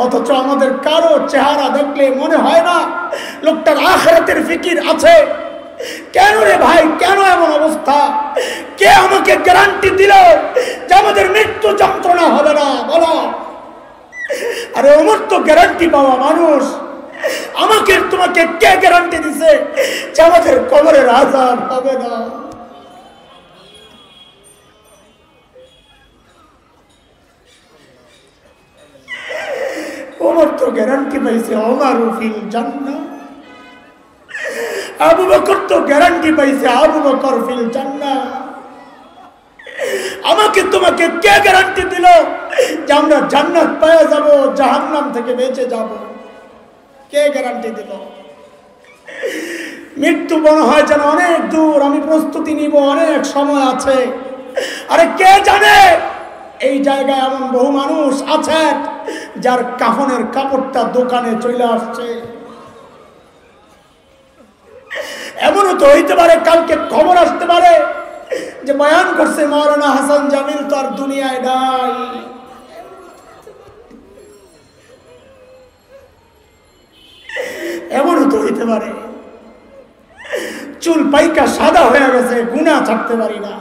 অথচ আমাদের কারো চেহারা দেখলে মনে হয় না লোকটার আখিরাতের ফিকির আছে। কেন রে ভাই, কেন এমন অবস্থা? কে আমাকে গ্যারান্টি দিল যে আমাদের মৃত্যু যন্ত্রণা হবে না? বলো। আরে ওমর তো গ্যারান্টি পাওয়া মানুষ, আমাকে তোমাকে কে গ্যারান্টি দিছে যে আমাদের কবরের আযাব হবে না? ওমর তো গ্যারান্টি পাইছে ওমারু ফিল জান্নাহ, আবু বকর তো গ্যারান্টি পাইছে আবু বকর ফিল জান্নাহ। আমাকে তোমাকে কে গ্যারান্টি দিল যে আমরা জান্নাত পেয়ে যাব, জাহান্নাম থেকে বেঁচে যাব? কে গ্যারান্টি দিল? মৃত্যু মনে হয় যেন অনেক দূর, আমি প্রস্তুতি নিব, অনেক সময় আছে। আরে কে জানে এই জায়গায় এমন বহু মানুষ আছে যার কাফনের কাপড়টা দোকানে চলে আসছে। এমনও তো হইতে পারে কালকে খবর আসতে পারে যে বয়ান করছে মাওলানা হাসান জামিল তো আর দুনিয়ায় নাই। এমনও তো হইতে পারে চুল পাইকা সাদা হয়ে গেছে, গুনাহ ছাড়তে পারি না।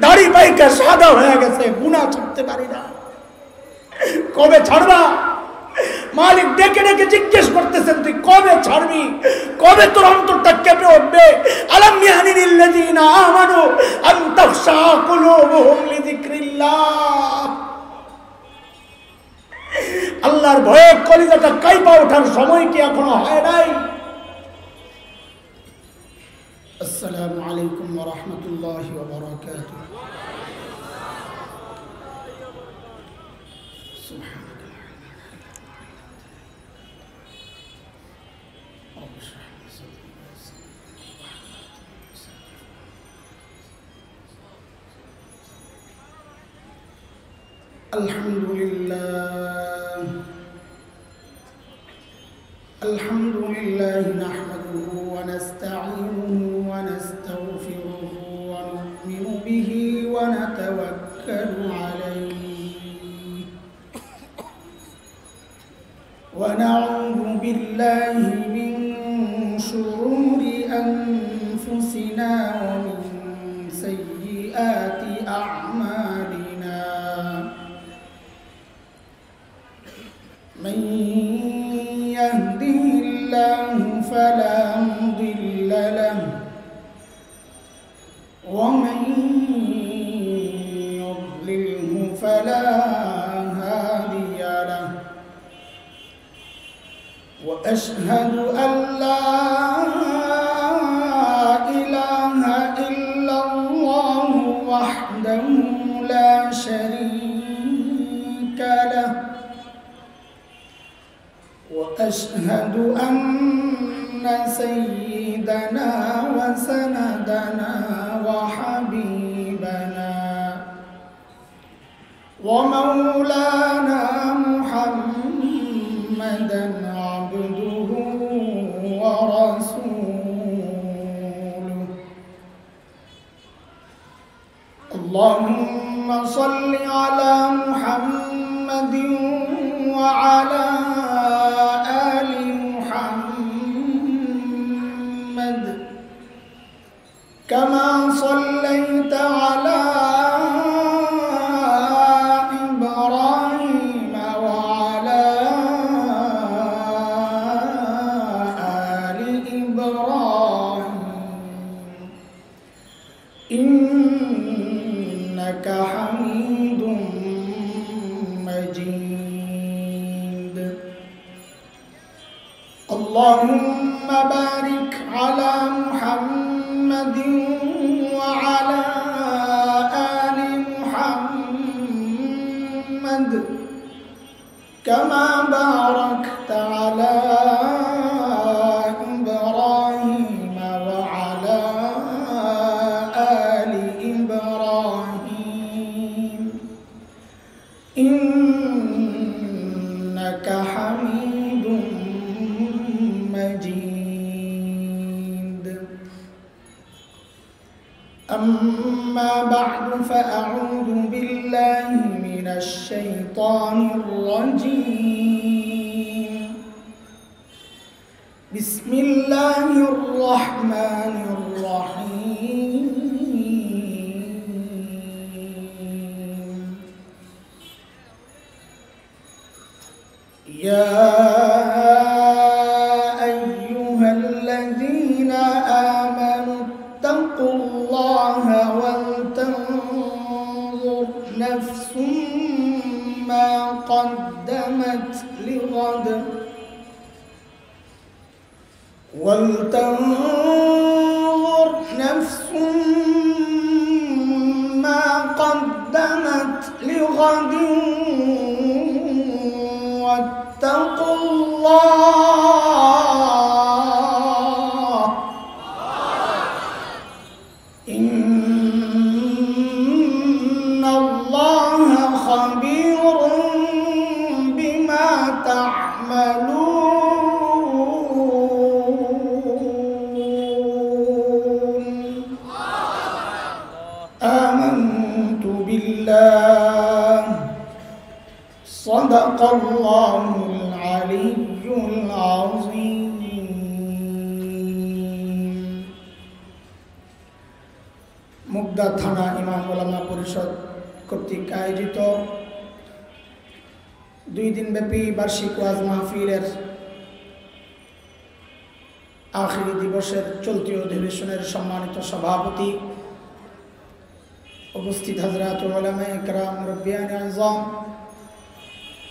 দাড়ি পাইকা সাদা হয়ে গেছে, গুনাহ ছাড়তে পারি না। কবে ছাড়বা? মালিক ডেকে ডেকে জিজ্ঞেস করতেছেন তুই কবে ছাড়বি, কবে তোর অন্তরটা কেঁপে উঠবে? আলাম ইয়ানিল লাযিনা আমানু আন তাখশা কুলুবুহুম লিযিকরিল্লাহ। আল্লাহর ভয়ে কলিজাটা কাঁপা ওঠার সময় কি এখনো হয় নাই? আসসালামু আলাইকুম ওয়া রাহমাতুল্লাহি ওয়া বারাকাতুহু। আলহামদুলিল্লাহ নাহমাদুহু ওয়া নাস্তাঈনুহু ওয়া নাস্তাগফিরুহু ওয়া নু'মিনু বিহি ওয়া নাতাওয়াক্কালু আলাইহি ওয়া না'উযু বিল্লাহি মিন শুরুরি আনফুসিনা ওয়া মিন সাইয়্যাতি আ'মালিনা। من يهده الله فلا مضل له ومن يضلله فلا هادي له وأشهد أن لا إله إلا الله وحده لا شريك له وأشهد أن سيدنا وسندنا وحبيبنا ومولانا محمدا عبده ورسوله. اللهم صل على محمد وعلى آل محمد كما صليت على إبراهيم وعلى آل إبراهيم إنك حميد مجيد. اللهم بارك على محمد وعلى آل محمد كما باركت على إبراهيم وعلى آل إبراهيم إنك حميد مجيد. أما بعد فأعوذ بالله من الشيطان الرجيم. يا أيها الذين آمنوا اتقوا الله ولتنظر نفس ما قدمت لغد ولتنظر نفس ما قدمت لغد واتقوا الله إن الله خبير بما تعملون آمنت بالله صدق الله العلي العظيم মুগদা থানা ইমাম ওলামা পরিষদ কর্তৃক আয়োজিত 2 দিনব্যাপী বার্ষিক ওয়াজ মাহফিলের আখিরি দিবসের চলতি অধিবেশনের সম্মানিত সভাপতি, উপস্থিত হযরত উলামায়ে ইকরাম, মুরব্বিয়ানে আযম,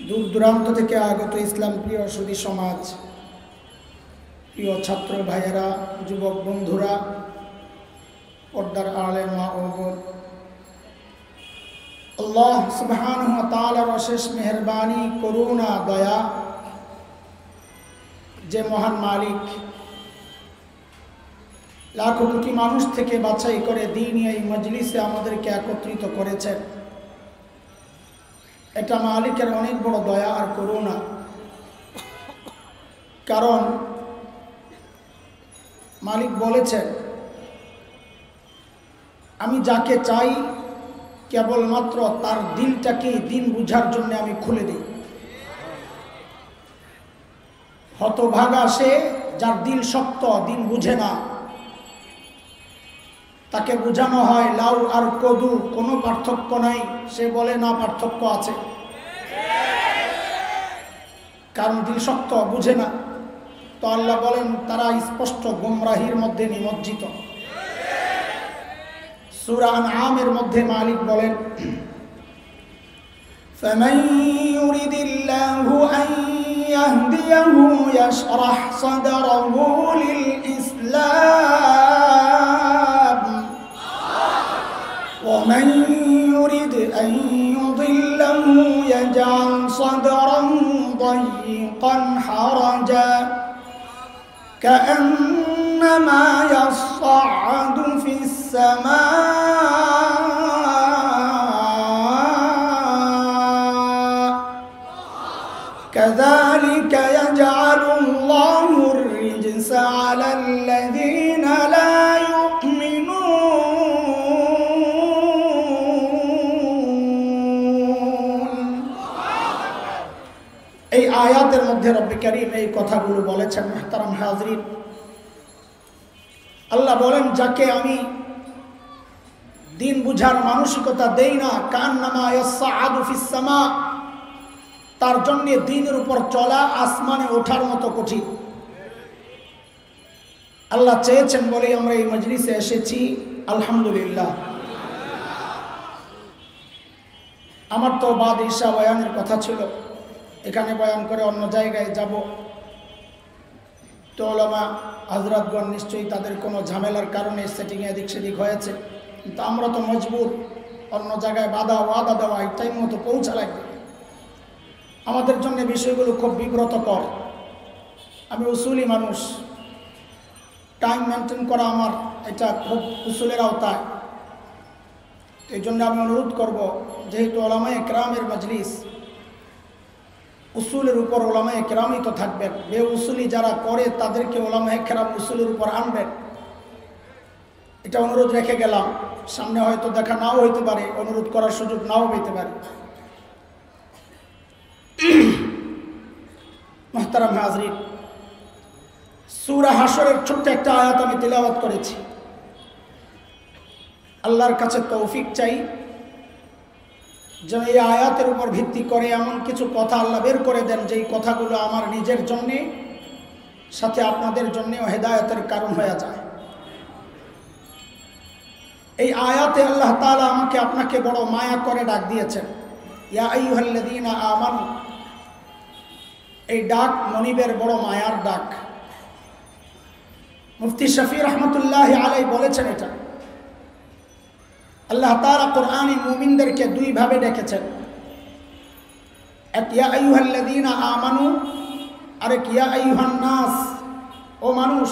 দূর দূরান্ত থেকে আগত ইসলাম প্রিয় সুধী সমাজ, প্রিয় ছাত্র ভাইয়েরা, যুবক বন্ধুরা, পর্দার আড়ালে মা ও বোন, আল্লাহ সুবহানাহু ওয়া তাআলার অশেষ মেহেরবানি, করুণা, দয়া, যে মহান মালিক লাখো কোটি মানুষ থেকে বাছাই করে দ্বীনি এই মজলিসে আমাদেরকে একত্রিত করেছেন, এটা মালিকের অনেক বড় দয়া আর করুণা। কারণ মালিক বলেছেন, আমি যাকে চাই কেবলমাত্র তার দিলটাকে দিন বুঝার জন্য আমি খুলে দিই। হতভাগা সে যার দিল শক্ত, দিন বুঝে না, তাকে বোঝানো হয় লাউ আর কদু কোনো পার্থক্য নাই, সে বলে না পার্থক্য আছে, কারণ দিল শক্ত, বুঝে না। তো আল্লাহ বলেন তারা স্পষ্ট গুমরাহির মধ্যে নিমজ্জিত। সূরা আনআমের মধ্যে মালিক বলেন, ফামান ইউরিদিল্লাহু আন ইয়াহদিয়াহু ইয়াশরাহ সাদরাহু লিল ইসলাম ওয়া মান ইউরিদ আন ইউদিল্লাহু ইয়াজআল সাদরাহু দায়িকান হারাজা كأنما يصعد في السماء كذلك يجعل الله الرجس على الذين لا يؤمنون। এই আয়াতের মধ্যে রব্বি কারীম এই কথাগুলো বলেছেন। মুহতারাম হাজরিন, আল্লাহ বলেন যাকে আমি দিন বুঝার মানসিকতা দেই না, কান্নামা ইয়াসআদু ফিস সামা, তার জন্য দিনের উপর চলা আসমানে ওঠার মতো কঠিন। আল্লাহ চেয়েছেন বলেই আমরা এই মজলিসে এসেছি, আলহামদুলিল্লাহ। আমার তো বাদ ঈশা বয়ানের কথা ছিল, এখানে বয়ান করে অন্য জায়গায় যাব। তো ওলামা হযরতগণ নিশ্চয়ই তাদের কোনো ঝামেলার কারণে সেটিংয়ে এদিক সেদিক হয়েছে, কিন্তু আমরা তো মজবুর, অন্য জায়গায় বাধা ওয়াদা দেওয়া, এই টাইম মতো পৌঁছা লাগবে। আমাদের জন্য বিষয়গুলো খুব বিব্রতকর। আমি উসুলি মানুষ, টাইম মেনটেন করা আমার এটা খুব উসুলের আওতায়। এই জন্য আমি অনুরোধ করব, যেহেতু উলামায়ে কেরামের মজলিস, উসুলের উপর উলামায়ে কেরামই তো থাকবেন, বে উসুলি যারা করে তাদেরকে উলামায়ে কেরাম উসুলের উপর আনবেন, এটা অনুরোধ রেখে গেলাম। সামনে হয়তো দেখা নাও হইতে পারে, অনুরোধ করার সুযোগ নাও পেতে পারে। মুহতারাম হাজরিন, সূরা হাশরের ছোট্ট একটা আয়াত আমি তিলাওয়াত করেছি। আল্লাহর কাছে তৌফিক চাই যেন এই আয়াতের উপর ভিত্তি করে এমন কিছু কথা আল্লাহ বের করে দেন যেই কথাগুলো আমার নিজের জন্যে সাথে আপনাদের জন্যেও হেদায়েতের কারণ হয়ে যায়। এই আয়াতে আল্লাহ তাআলা আমাকে আপনাকে বড় মায়া করে ডাক দিয়েছেন, ইয়া আইয়ুহাল্লাযীনা আমানু। এই ডাক মনিবের বড় মায়ার ডাক। মুফতি শফি রহমতুল্লাহ আলাইহি বলেছেন এটা আল্লাহ তাআলা কোরআনে মুমিনদেরকে দুই ভাবে ডেকেছেন, এক ইয়া আইয়ুহাল্লাযীনা আমানু, আর এক ইয়া আইয়ুহান নাস, ও মানুষ।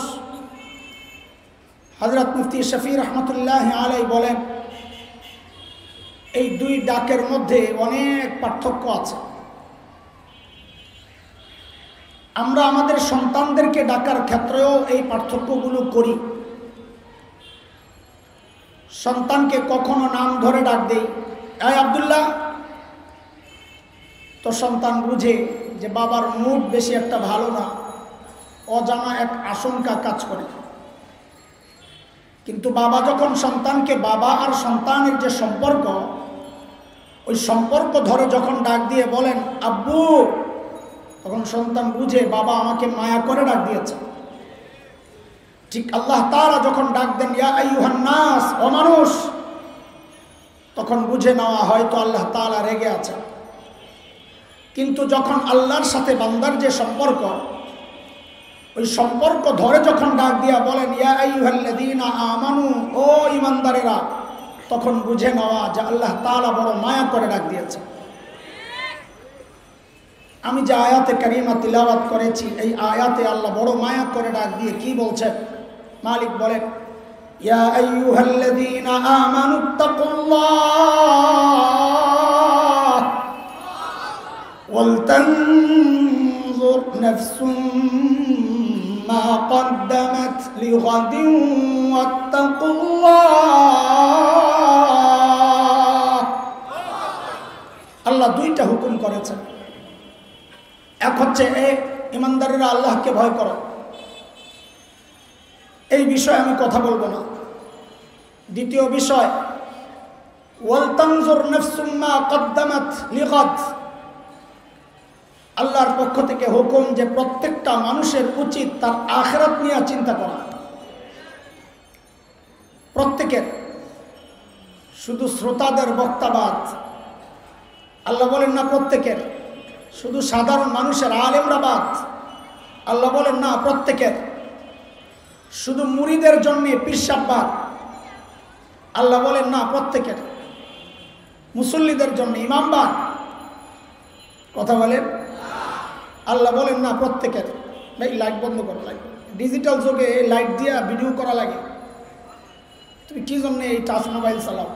হযরত মুফতি শফি রহমতুল্লাহ আলাইহি বলেন এই দুই ডাকের মধ্যে অনেক পার্থক্য আছে। আমরা আমাদের সন্তানদেরকে ডাকার ক্ষেত্রেও এই পার্থক্যগুলো করি। সন্তানকে কখনো নাম ধরে ডাক দেই, এই আব্দুল্লাহ, তো সন্তান বুঝে যে বাবার মুড বেশি একটা ভালো না, অজানা এক আশঙ্কা কাজ করে। কিন্তু বাবা যখন সন্তানকে, বাবা আর সন্তানের যে সম্পর্ক, ওই সম্পর্ক ধরে যখন ডাক দিয়ে বলেন আব্বু, তখন সন্তান বুঝে বাবা আমাকে মায়া করে ডাক দিয়েছে। ঠিক আল্লাহ তাআলা যখন ডাক দেন ইয়া আইয়ুহান নাস, ও মানুষ, তখন বুঝে নেওয়া হয়তো আল্লাহ তাআলা রেগে আছেন। কিন্তু যখন আল্লাহর সাথে বান্দার যে সম্পর্ক, ওই সম্পর্ক ধরে যখন ডাক দিয়া বলেন ইয়া আইয়ুহাল্লাযীনা আমানু, ও ঈমানদারেরা, তখন বুঝে নেওয়া যে আল্লাহ তাআলা বড় মায়া করে ডাক দিয়েছে। আমি যে আয়াতে কারিমা তিলাওয়াত করেছি, এই আয়াতে আল্লাহ বড় মায়া করে ডাক দিয়ে কি বলছেন? মালিক বলেন ইয়া আইয়ুহাল্লাযীনা আমানুত্তাকুল্লাহ ওয়াল তানজুর নাফসুম মা কদ্দামাত লিগাদিন ওয়াত্তাকুল্লাহ। আল্লাহ দুইটা হুকুম করেছেন। এক হচ্ছে ঈমানদারেরা আল্লাহকে ভয় করো, এই বিষয়ে আমি কথা বলবো না। দ্বিতীয় বিষয় ওয়াল তানজুর নাফসুম মা কদ্দামাত লিগাদ। আল্লাহর পক্ষ থেকে হুকুম যে প্রত্যেকটা মানুষের উচিত তার আখিরাত নিয়ে চিন্তা করা। প্রত্যেকের, শুধু শ্রোতাদের বক্তাবাদ আল্লাহ বলেন না, প্রত্যেকের। শুধু সাধারণ মানুষের আলেমরা বাদ আল্লাহ বলেন না, প্রত্যেকের। শুধু মুরিদের জন্য পীরসাব্বাদ আল্লাহ বলেন না, প্রত্যেকের। মুসল্লিদের জন্য ইমামবাদ, কথা বলেন, আল্লাহ বলেন না, প্রত্যেকের। ভাই লাইট বন্ধ করো, লাইট। ডিজিটাল যুগে লাইট দিয়া ভিডিও করা লাগে, তুমি কি জন্য এই টাচ মোবাইল চালাও?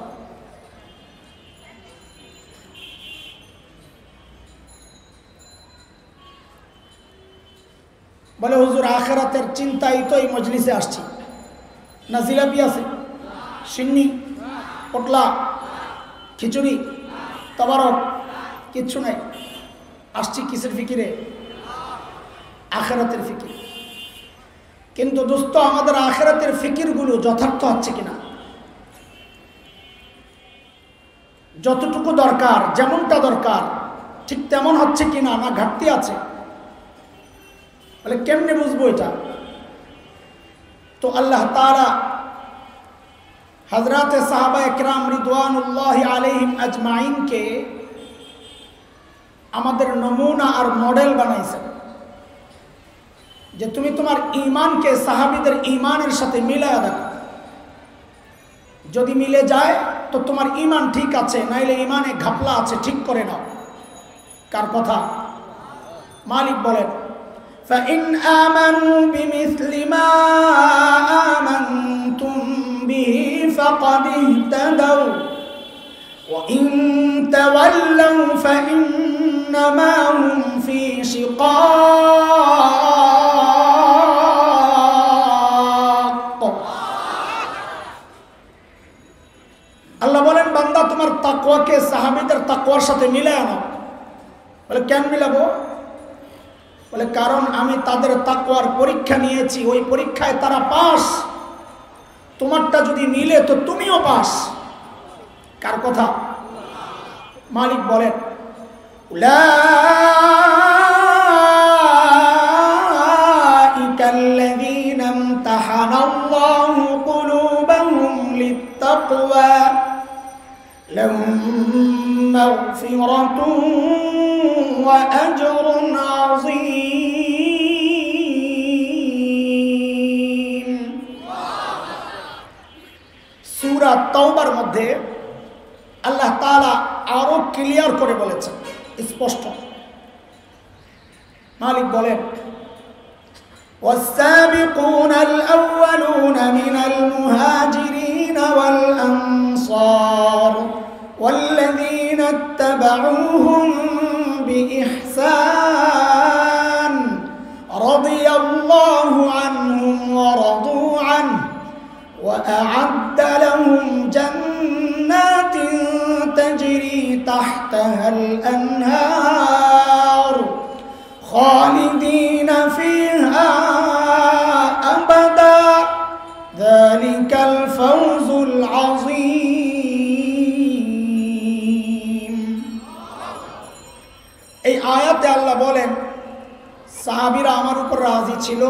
বলে হুজুর আখিরাতের চিন্তাই তো এই মজলিসে আসছি না। জিলাপি আছে, সিন্নি, পটলা, খিচুড়ি, তবারক, কিচ্ছু নাই। আসছি কিসের ফিকিরে? আখিরাতের ফিকির। কিন্তু দোস্ত, আমাদের আখিরাতের ফিকিরগুলো যথার্থ হচ্ছে কিনা? যতটুকু দরকার, যেমনটা দরকার ঠিক তেমন হচ্ছে কিনা, না ঘাটতি আছে? বলে কেমনে বুঝবো এটা? তো আল্লাহ তাআলা হযরতে সাহাবায়ে কিরাম রিদওয়ানুল্লাহি আলাইহিম আজমাইনকে আমাদের নমুনা আর মডেল বানাইছেন যে তুমি তোমার ঈমানকে সাহাবীদের ঈমানের সাথে মিলায়া দেখো। যদি মিলে যায় তো তোমার ঈমান ঠিক আছে, নাইলে ঈমানে ঘাপলা আছে, ঠিক করে নাও। কার কথা? মালিক বলেন فَإِنْ آمَنُوا بِمِثْلِ مَا آمَنْتُمْ بِهِ فَقَدِ اهْتَدَوْا وَإِنْ تَوَلَّوْا فَإِنَّمَا هُمْ فِي شِقَاقٍ। আল্লাহ বলেন বান্দা তোমার তাকওয়াকে সাহাবীদের তাকওয়ার সাথে মিলায় নাও। বলে কেন মিলাবো? বলে কারণ আমি তাদের তাকওয়ার পরীক্ষা নিয়েছি, ওই পরীক্ষায় তারা পাস। তোমারটা যদি মিলে তো তুমিও পাস। কার কথা? মালিক বলেন উলাইকাল্লাযীনা ইমতাহানাল্লাহু কুলুবাহুম লিত্তাকওয়া লাহুম মাগফিরাতুন ওয়া আজরুন আযীম। সূরা তাওবার মধ্যে আল্লাহ তাআলা আরো ক্লিয়ার করে বলেছেন, স্পষ্ট। মালিক বলেন والسابقون الأولون من المهاجرين والأنصار والذين اتبعوهم بإحسان رضي الله عنهم ورضوا عنه وأعد لهم جنات تجري تحتها الأنهار خالدين فيها أبدا ذلك الفوز العظيم। এই আয়াতে আল্লাহ বলেন সাহাবীরা আমার উপর রাজি ছিল,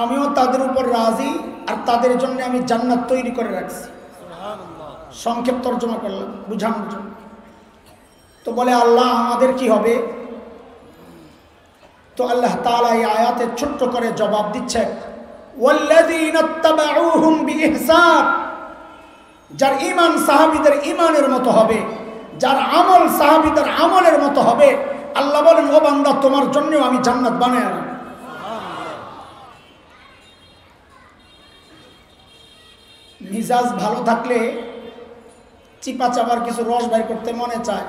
আমিও তাদের উপর রাজি, আর তাদের জন্য আমি জান্নাত তৈরি করে রাখছি। সংক্ষেপ তর্জমা করলাম বুঝানোর জন্য। তো বলে আল্লাহ আমাদের কি হবে? তো আল্লাহ তাআলা এই আয়াতে ছোট্ট করে জবাব দিচ্ছে ওয়াল্লাযীনা ইত্তাবাউহুম বিইহসান, যার ঈমান সাহাবীদের ঈমানের মতো হবে, যার আমল সাহাবীদের আমলের মতো হবে, আল্লাহ বলেন ও বান্দা তোমার জন্য আমি জান্নাত বানায় রাখব। মিজাজ ভালো থাকলে চিপা চাপার কিছু রস বের করতে মনে চায়,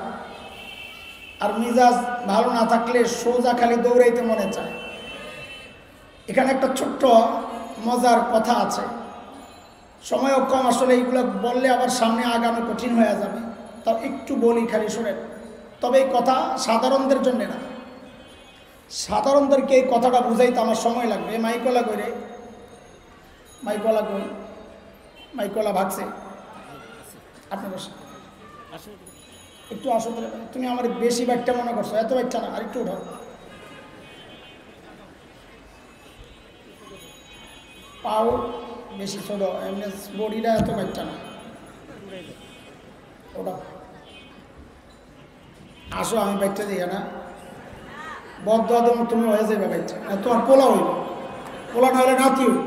আর মিজাজ ভালো না থাকলে সোজা খালি দৌড়াইতে মনে চায়। এখানে একটা ছোট্ট মজার কথা আছে, সময়ও কম, আসলে এইগুলো বললে আবার সামনে আগানো কঠিন হয়ে যাবে, তাও একটু বলি খালি শোনেন। তবে এই কথা সাধারণদের জন্য না, সাধারণদেরকে এই কথাটা বুঝাইতে আমার সময় লাগবে। মাইকলা করে মাইকলা কই মাইকলা ভাগছে, আপনি বসে একটু আসো। তুমি আমার বেশি বাচ্চা মনে করছো, এত বাচ্চা না, আর একটু উঠাও। পাও বেশি ছোট, এমনি বডিটা এত বাচ্চা না, ওটা আসো আমি বাচ্চা দিই না, বদ্ধ তুমি হয়ে যাবে বাচ্চা, তোমার পোলা হইব, পোলা না হলে নাতি হইব।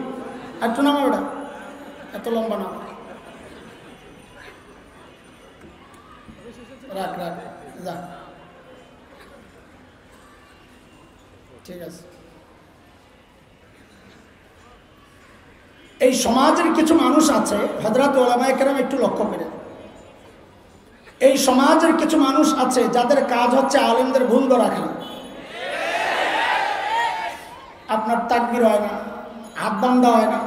একটু নামা ওটা, এত লম্বা না, রাখ রাখ যা, ঠিক আছে। এই সমাজের কিছু মানুষ আছে, হযরত উলামায়ে কেরাম একটু লক্ষ্য করে, এই সমাজের কিছু মানুষ আছে যাদের কাজ হচ্ছে আলেমদের ভুল ধরা খালি। আপনার তাকবীর হয় না, হাত বান্ধা হয় না,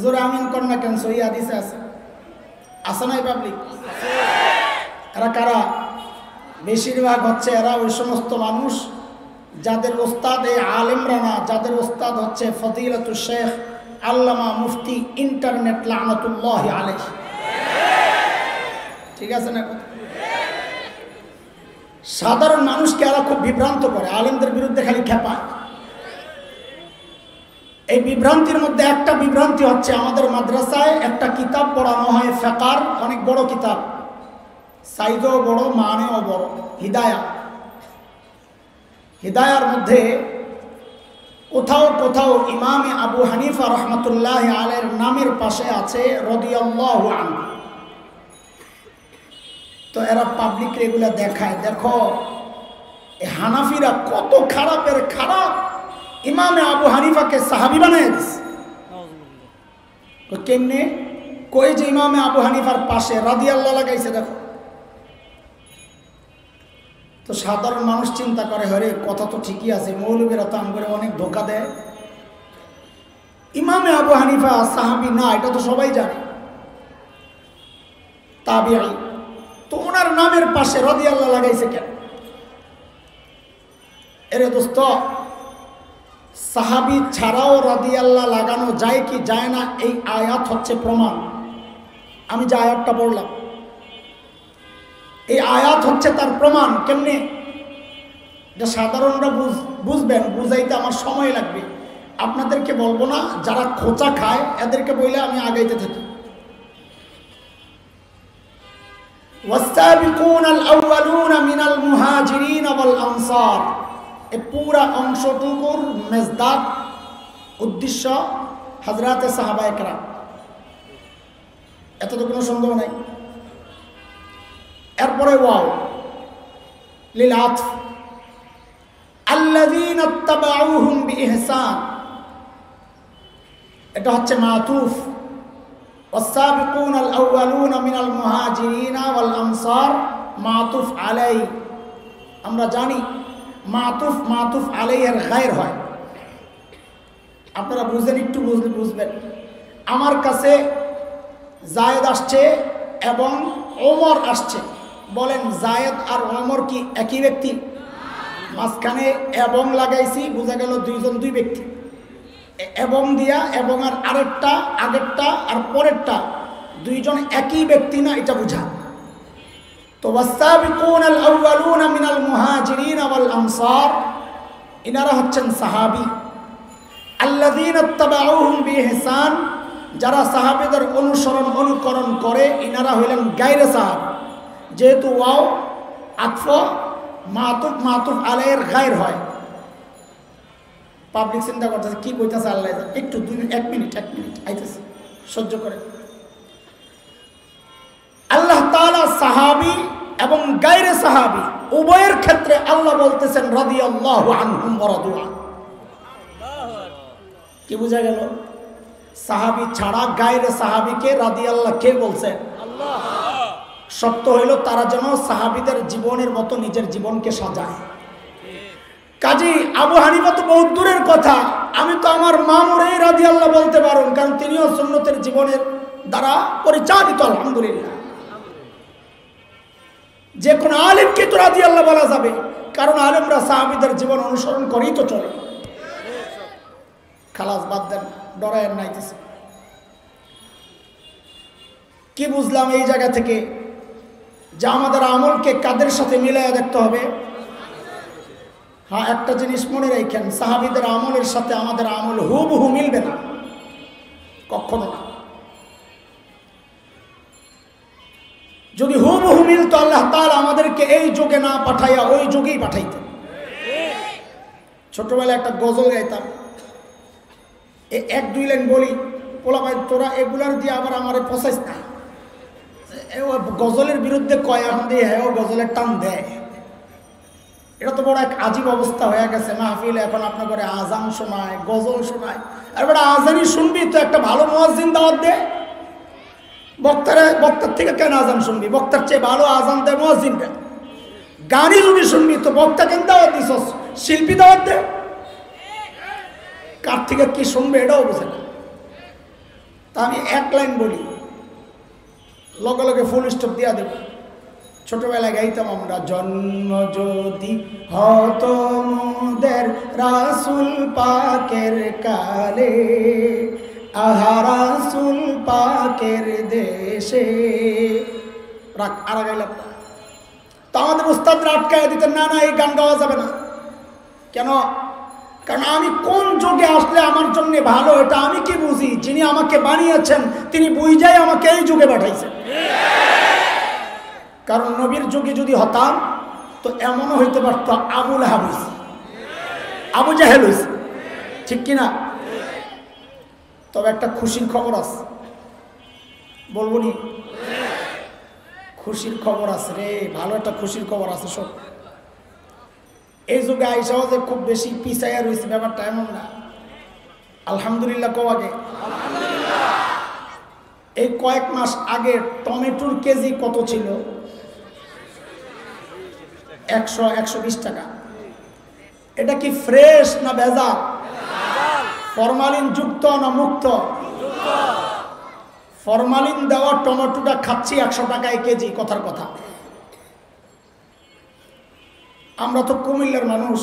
জোরে আমিন কর না কেন, সহি হাদিসে আছে, আছে নাই পাবলিক? এরা কারা? বেশিরভাগ হচ্ছে এরা ওই সমস্ত মানুষ যাদের ওস্তাদ এই আলেমরা না, যাদের ওস্তাদ হচ্ছে ফজিলাতুল শেখ আল্লামা মুফতি ইন্টারনেট লানাতুল্লাহি আলাইহি। ঠিক আছে না? সাধারণ মানুষকে এরা খুব বিভ্রান্ত করে, আলেমদের বিরুদ্ধে খালি খেপায়। এই বিভ্রান্তির মধ্যে একটা বিভ্রান্তি হচ্ছে, আমাদের মাদ্রাসায় একটা কিতাব পড়ানো হয় ফিকহর, অনেক বড় কিতাব, সাইজও বড়, মানেও বড়, হিদায়া। হিদায়ার মধ্যে কোথাও কোথাও ইমামে আবু হানিফা রহমতুল্লাহ আলাইহির নামের পাশে আছে রাদিয়াল্লাহু আনহু। তো এরা পাবলিক এগুলা দেখায়, দেখো এই হানাফিরা কত খারাপের খারাপ, ইমামে আবু হানিফাকে সাহাবী বানায় দিছে। কেমনে? কই যে ইমামে আবু হানিফার পাশে রাদিয়াল্লাহু লাগাইছে, দেখো। তো সাধারণ মানুষ চিন্তা করে, হরে কথা তো ঠিকই আছে, মৌলবীরা তো আমগরে অনেক ধোকা দেয়, ইমামে আবু হানিফা সাহাবী না, এটা তো সবাই জানে, তাবিঈ, তো ওনার নামের পাশে রাদিয়াল্লাহু লাগাইছে কেন? এরে দোস্ত, সাহাবী ছাড়াও রাদিয়াল্লাহু লাগানো যায় কি যায় না, এই আয়াত হচ্ছে প্রমাণ। আমি যে আয়াতটা পড়লাম, এই আয়াত হচ্ছে তার প্রমাণ। কেমনে? এটা সাধারণরা বুঝবেন, বুঝাইতে আমার সময় লাগবে। আপনাদেরকে বলবো না, যারা খোঁচা খায় এদেরকে বলে আমি আগাইতে থাকি। والسابقون الأولون من المهاجرين والأنصار, এই পুরা অংশটুকুর মেজদাক উদ্দেশ্য হযরতে সাহাবায়ে কেরাম। এত তো কোনো সন্দেহ নাই। এরপরে ওয়াও লিল আতফ, আল্লাযীনা ইত্তাবাউহুম বিইহসান, এটা হচ্ছে মাতুফ। والسابقون الأولون من المهاجرين والأنصار معطوف عليه। আমরা জানি মাতুফ আলাইহির গায়র হয়। আপনারা বুঝেন, একটু বুঝবেন। আমার কাছে জায়েদ আসছে এবং ওমর আসছে, বলেন জায়েদ আর ওমর কি একই ব্যক্তি? মাঝখানে এবং লাগাইছি, বোঝা গেল দুইজন দুই ব্যক্তি। এবং দিয়া এবং আর আরেকটা, আগেরটা আর পরেরটা দুইজন একই ব্যক্তি না, এটা বুঝা। তো ওয়াসাবিকুনাল আউয়ালুনা মিনাল মুহাজিরিন ওয়াল আনসার, ইনারা হচ্ছেন সাহাবী। আল্লাযীনা ইত্তাবাউহুম বিইহসান, যারা সাহাবীদের অনুসরণ অনুকরণ করে, ইনারা হইলেন গায়রে সাহাবী। যেহেতু ওয়াও আতফ মাতুফ আলাইহির গায়র হয়। পাবলিক চিন্তা করতেছে কি কইতেছে আল্লাহ, একটু 1 মিনিট আইতেছে, সহ্য করে। আল্লাহ তাআলা সাহাবী এবং গায়রে সাহাবী উভয়ের ক্ষেত্রে আল্লাহ বলতেছেন রাদিয়াল্লাহু আনহুম ওয়া রাদু আন। কি বোঝা গেল? সাহাবী ছাড়া গায়রে সাহাবীকে রাদিয়াল্লাহ কে বলছেন? আল্লাহ। সত্য হইল তারা যেন সাহাবীদের জীবনের মতো নিজের জীবনকে সাজায়। কাজী আবু হানিফা তো বহুত দূরের কথা, আমি তো আমার মামুরেই রাদিয়াল্লাহ বলতে পারুন, কারণ তিনিও সুন্নতের জীবনের দ্বারা পরিচালিত। আলহামদুলিল্লাহ। যে কোনো আলেমকে তো রাদিয়াল্লাহ বলা যাবে, কারণ আলেমরা সাহাবীদের জীবন অনুসরণ করেই তো চলে। খালাস, বাদ দেন, ডরায়ের নাইতেছে। কি বুঝলাম এই জায়গা থেকে? যে আমাদের আমলকে কাদের সাথে মিলাইয়া দেখতে হবে। হ্যাঁ, একটা জিনিস মনে রাখেন, সাহাবীদের আমলের সাথে আমাদের আমল হুবহু মিলবে না, কখনো না। যদি হুবহু মিলতো আল্লাহ তাআলা আমাদেরকে এই যুগে না পাঠাইয়া ওই যুগেই পাঠাইতেন। ছোটবেলায় একটা গজল গাইতাম, 1-2 লাইন বলি, পোলা ভাই তোরা এগুলার দিয়ে আবার আমারে পচাইস না। গজলের বিরুদ্ধে কয় এখন দিয়ে হ্যাঁ গজলের টান দেয়। এটা তো বড় এক আজীব অবস্থা হয়ে গেছে। মাহফিল এখন আপনার করে আজান শোনায়, গজল শোনায়। আর বেটা আজানই শুনবি তো একটা ভালো মুয়াজ্জিন দাওয়াত দে। বক্তার থেকে কেন আজান শুনবি? বক্তার চেয়ে ভালো আজান দেয় মুয়াজ্জিনটা। গানই যদি শুনবি তো বক্তা কেন দাওয়াত দিছস? শিল্পী দাওয়াত দে। কার থেকে কি শুনবে এটাও বুঝে না। তা আমি 1 লাইন বলি, লগে লগে ফুল স্টপ দিয়া দেব। ছোটবেলায় গাইতাম আমরা, জন্ম যদি হতো মোদের রাসূল পাকের কালে, আহা রাসূল পাকের দেশে। রাখ আর গাইলাম না। তা আমাদের উস্তাদরা আটকায় দিতেন, না না এই গান গাওয়া যাবে না। কেন? কারণ আমি কোন যুগে আসলে আমার জন্য ভালো এটা আমি কি বুঝি? যিনি আমাকে বানিয়েছেন তিনি বুঝাই আমাকে এই যুগে পাঠাইছেন। কারণ নবীর যুগে যদি হতাম তো এমনও হইতে পারত আবু লাহাব হইছে, আবু জাহেল হইছে, ঠিক কিনা? তবে একটা খুশির খবর আছে, বলবো নি? খুশির খবর আছে রে, ভালো একটা খুশির খবর আছে। সব এই যুগে আইসাও যে খুব বেশি পিছাইয়া রয়েছে ব্যাপারটা এমন না। আলহামদুলিল্লাহ। কও আগে এই কয়েক মাস আগে টমেটোর কেজি কত ছিল? 100-120 টাকা। এটা কি ফ্রেশ না ভেজাল? ফরমালিন যুক্ত না মুক্ত? ফরমালিন দেওয়া টমেটোটা খাচ্ছি 100 টাকায় কেজি, কথার কথা। আমরা তো কুমিল্লার মানুষ,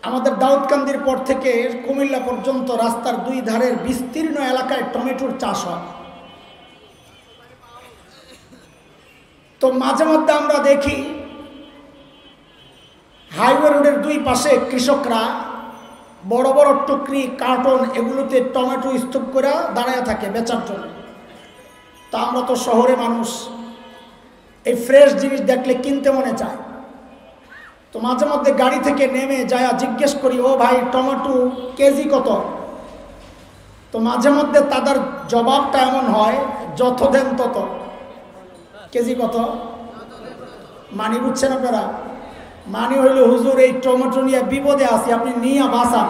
আমাদের দাউদকান্দির পর থেকে কুমিল্লা পর্যন্ত রাস্তার 2 ধারের বিস্তীর্ণ এলাকায় টমেটোর চাষ হয়। তো তো মাঝে মধ্যে আমরা দেখি হাইওয়ে রোডের দুই পাশে কৃষকরা বড় বড় টুকরি কার্টন এগুলোতে টমেটো স্তূপ করে দাঁড়ায় থাকে বেচার জন্য। তা আমরা তো শহরে মানুষ, এই ফ্রেশ জিনিস দেখলে কিনতে মনে চায়। তো মাঝে মধ্যে গাড়ি থেকে নেমে যায় জিজ্ঞেস করি, ও ভাই টমেটো কেজি কত? তো মাঝে মধ্যে তাদের জবাবটা এমন হয়, যত দেন তত। কেজি কত মানি বুঝছেন আপনারা? মানি হইল, হুজুর এই টমেটো নিয়ে বিপদে আছি, আপনি নিয়ে বাঁচান।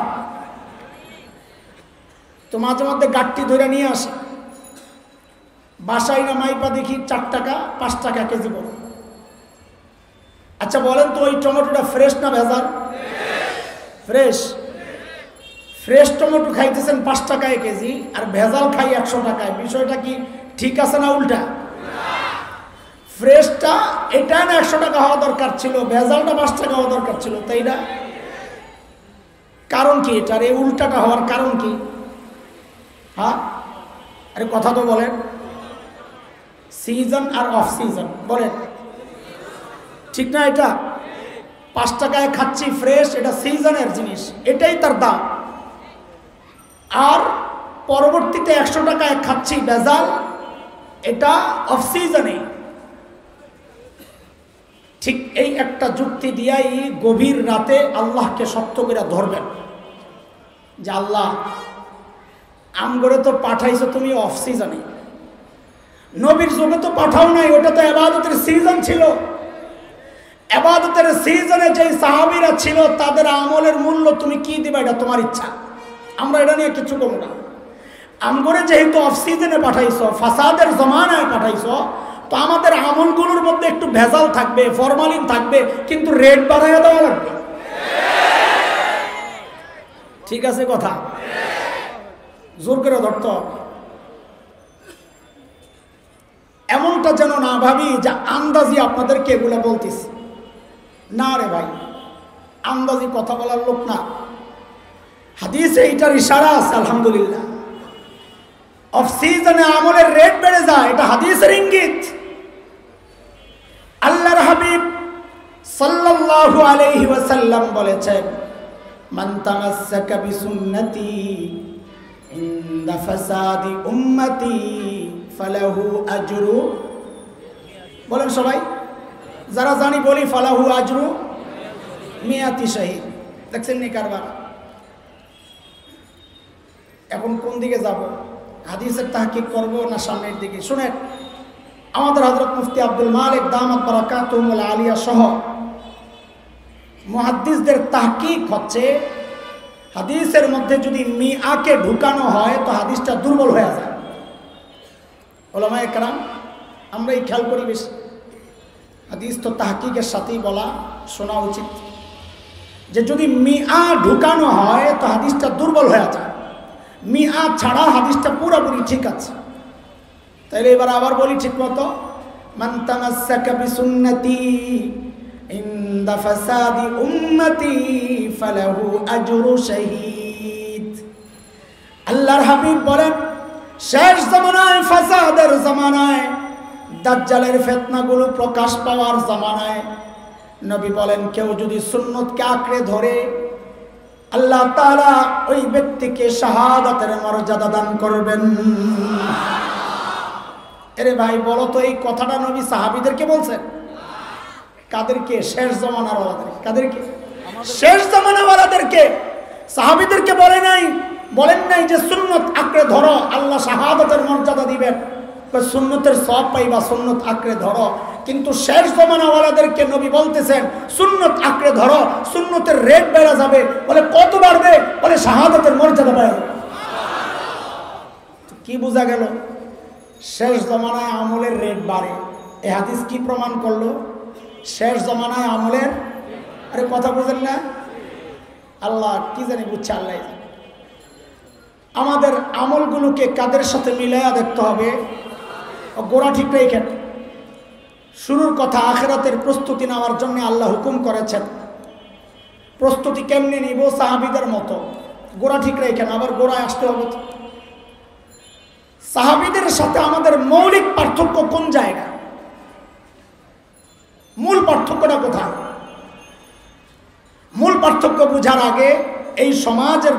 তো মাঝে মধ্যে গাড়টি ধরে নিয়ে আসে, বাসায় না মাইপা দেখি 4 টাকা 5 টাকা কেজি বলে। আচ্ছা বলেন তো, ওই টমেটোটা ফ্রেশ না ভেজাল? ফ্রেশ। ফ্রেশ টমেটো খাইতেছেন 5 টাকায় কেজি, আর ভেজাল খাই 100 টাকায়। বিষয়টা কি ঠিক আছে না উল্টা? ফ্রেশটা এটা না 100 টাকা হওয়া দরকার ছিল, ভেজালটা 5 টাকা হওয়া দরকার ছিল, তাই না? কারণ কি এটার এই উল্টাটা হওয়ার কারণ কি? হ্যাঁ, আরে কথা তো বলেন। সিজন আর অফ সিজন বলেন, ঠিক না? এটা 5 টাকায় খাচ্ছি ফ্রেশ, এটা সিজনের জিনিস, এটাই তার দাম। আর পরবর্তীতে 100 টাকায় খাচ্ছি ভেজাল, এটা অফ সিজনে। ঠিক এই একটা যুক্তি দিয়াই গভীর রাতে আল্লাহকে শক্ত করে ধরবেন যে আল্লাহ আমগরে তো পাঠাইছো তুমি অফ সিজনে, নবীর যুগে তো পাঠাও নাই, ওটা তো ইবাদতের সিজন ছিল। ইবাদতের সিজনে যে সাহাবীরা ছিল তাদের আমলের মূল্য তুমি কি দিবা এটা তোমার ইচ্ছা, আমরা এটা নিয়ে কিছু বলবো না। আমগরে যেহেতু অফ সিজনে পাঠাইছো, ফাসাদের জমানায় পাঠাইছো, তো আমাদের আমলগুলোর মধ্যে একটু ভেজাল থাকবে, ফরমালিন থাকবে, কিন্তু রেট বাড়াইয়া দেওয়া লাগবে। ঠিক আছে কথা? জোর করে ধরতে হবে। এমনটা যেন না ভাবি যে আন্দাজি আপনাদেরকে এগুলো বলতেছি। না রে ভাই, আন্দাজি কথা বলার লোক না। হাদিসে এটার ইশারা আছে আলহামদুলিল্লাহ। অফ সিজনে আমলের রেট বেড়ে যায়, এটা হাদিসের ইঙ্গিত। আল্লাহর হাবিব সাল্লাল্লাহু আলাইহি ওয়াসাল্লাম বলেছেন, মান তামাসসাকা বিসুন্নতি ইনদা ফাসাদি উম্মতি ফালাহু আজরু, বলেন সবাই, যারা জানি বলি, ফালাহু আজরু মিয়াতি শাহীদ। দেখছেন নি কারবার? এখন কোন দিকে যাব? হাদিসের তাহকিক করব না সামনের দিকে? শুনেন, আমাদের হযরত মুফতি আব্দুল মালিক দামাত বারাকাতুহুল আলিয়া সহ মুহাদ্দিসদের তাহকিক হচ্ছে, হাদিসের মধ্যে যদি মিআকে ঢুকানো হয় তো হাদিসটা দুর্বল হয়ে যায়। উলামায়ে কেরাম আমরা এই খেয়াল করি বেশি। হাদিস তো তাহকিকের সাথেই বলা শোনা উচিত, যে যদি মিআ ঢুকানো হয় তো হাদিসটা দুর্বল হয়ে যায়। মিআ ছাড়া হাদিসটা পুরোপুরি ঠিক আছে। তাইলে এবার আবার বলি ঠিক মতো, মান তামাসসাকা বিসুন্নতি ইনদা ফাসাদি উম্মতি ফালাহু আজরু শাহীদ। আল্লাহর হাবিব বলেন, শেষ জামানায়, ফাসাদের জামানায়, দাজ্জালের ফিতনাগুলো প্রকাশ পাওয়ার জামানায় নবী বলেন, কেউ যদি সুন্নতকে আঁকড়ে ধরে আল্লাহ তাআলা ওই ব্যক্তিকে শাহাদাতের মর্যাদা দান করবেন। আরে ভাই বলো তো, এই কথাটা নবী সাহাবীদেরকে বলছেন? কাদেরকে? শেষ জামানার ওয়ালাদের। কাদেরকে? শেষ জামানার ওয়ালাদেরকে। সাহাবীদেরকে বলেন নাই যে সুন্নত আঁকড়ে ধরো আল্লাহ শাহাদাতের মর্যাদা দিবেন, সুন্নতের সওয়াব পাইবা, সুন্নত আঁকড়ে ধরো। কিন্তু শেষ জামানা ওয়ালাদেরকে নবী বলতেছেন সুন্নত আঁকড়ে ধরো, সুন্নতের রেট বেড়ে যাবে। বলে কত বাড়বে? বলে শাহাদাতের মর্যাদা বাড়বে। কি বোঝা গেল? শেষ জমানায় আমলের রেট বাড়ে। এই হাদিস কি প্রমাণ করলো? শেষ জমানায় আমলের, আরে কথা বুঝেন না? আল্লাহ কি জানি বুঝছে, আল্লাহ। আমাদের আমলগুলোকে কাদের সাথে মিলাইয়া দেখতে হবে? গোড়া ঠিক রেখেন। শুরুর কথা, আখিরাতের প্রস্তুতি নেওয়ার জন্য আল্লাহ হুকুম করেছেন। প্রস্তুতি কেমনে নিব? সাহাবীদের মতো। গোড়া ঠিক রেখেন, আবার গোড়ায় আসতে হবে। সাহাবীদের সাথে আমাদের মৌলিক পার্থক্য কোন জায়গা? পার্থক্যটা কোথায়? মূল পার্থক্য বোঝার আগে এই সমাজের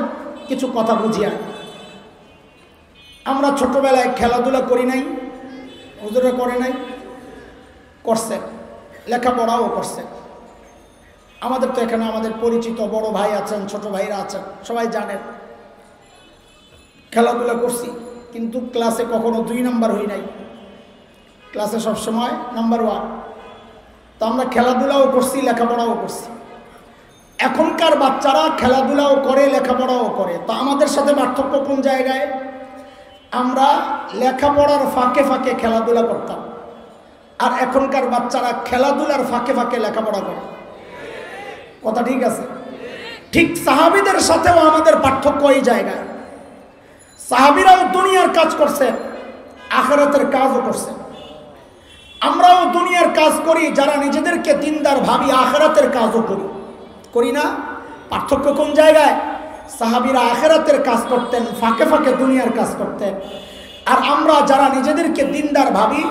কিছু কথা বুঝিয়া। আমরা ছোটবেলায় খেলাধুলা করি নাই? হুজুরা করে নাই? করছে, লেখাপড়াও করছে। আমাদের তো এখানে আমাদের পরিচিত বড় ভাই আছেন, ছোট ভাইরা আছেন, সবাই জানেন খেলাধুলা করছি, কিন্তু ক্লাসে কখনো 2 নাম্বার হই নাই, ক্লাসে সবসময় নাম্বার 1। তো আমরা খেলাধুলাও করছি, লেখাপড়াও করছি। এখনকার বাচ্চারা খেলাধুলাও করে, লেখাপড়াও করে। তো আমাদের সাথে পার্থক্য কোন জায়গায়? আমরা লেখাপড়ার ফাঁকে ফাঁকে খেলাধুলা করতাম, আর এখনকার বাচ্চারা খেলাধুলার ফাঁকে ফাঁকে লেখাপড়া করে। কথা ঠিক আছে? ঠিক সাহাবীদের সাথেও আমাদের পার্থক্য এই জায়গায়। সাহাবীরাও দুনিয়ার কাজ করছে, আখিরাতের কাজও করছে। আমরাও দুনিয়ার কাজ করি, যারা নিজেদেরকে দিনদার ভাবি, আখিরাতের কাজও করি, করি না? পার্থক্য কোন জায়গায়? সাহাবীরা আখিরাতের কাজ করতেন, ফাঁকে ফাঁকে দুনিয়ার কাজ করতেন। আর আমরা যারা নিজেদেরকে দিনদার ভাবি,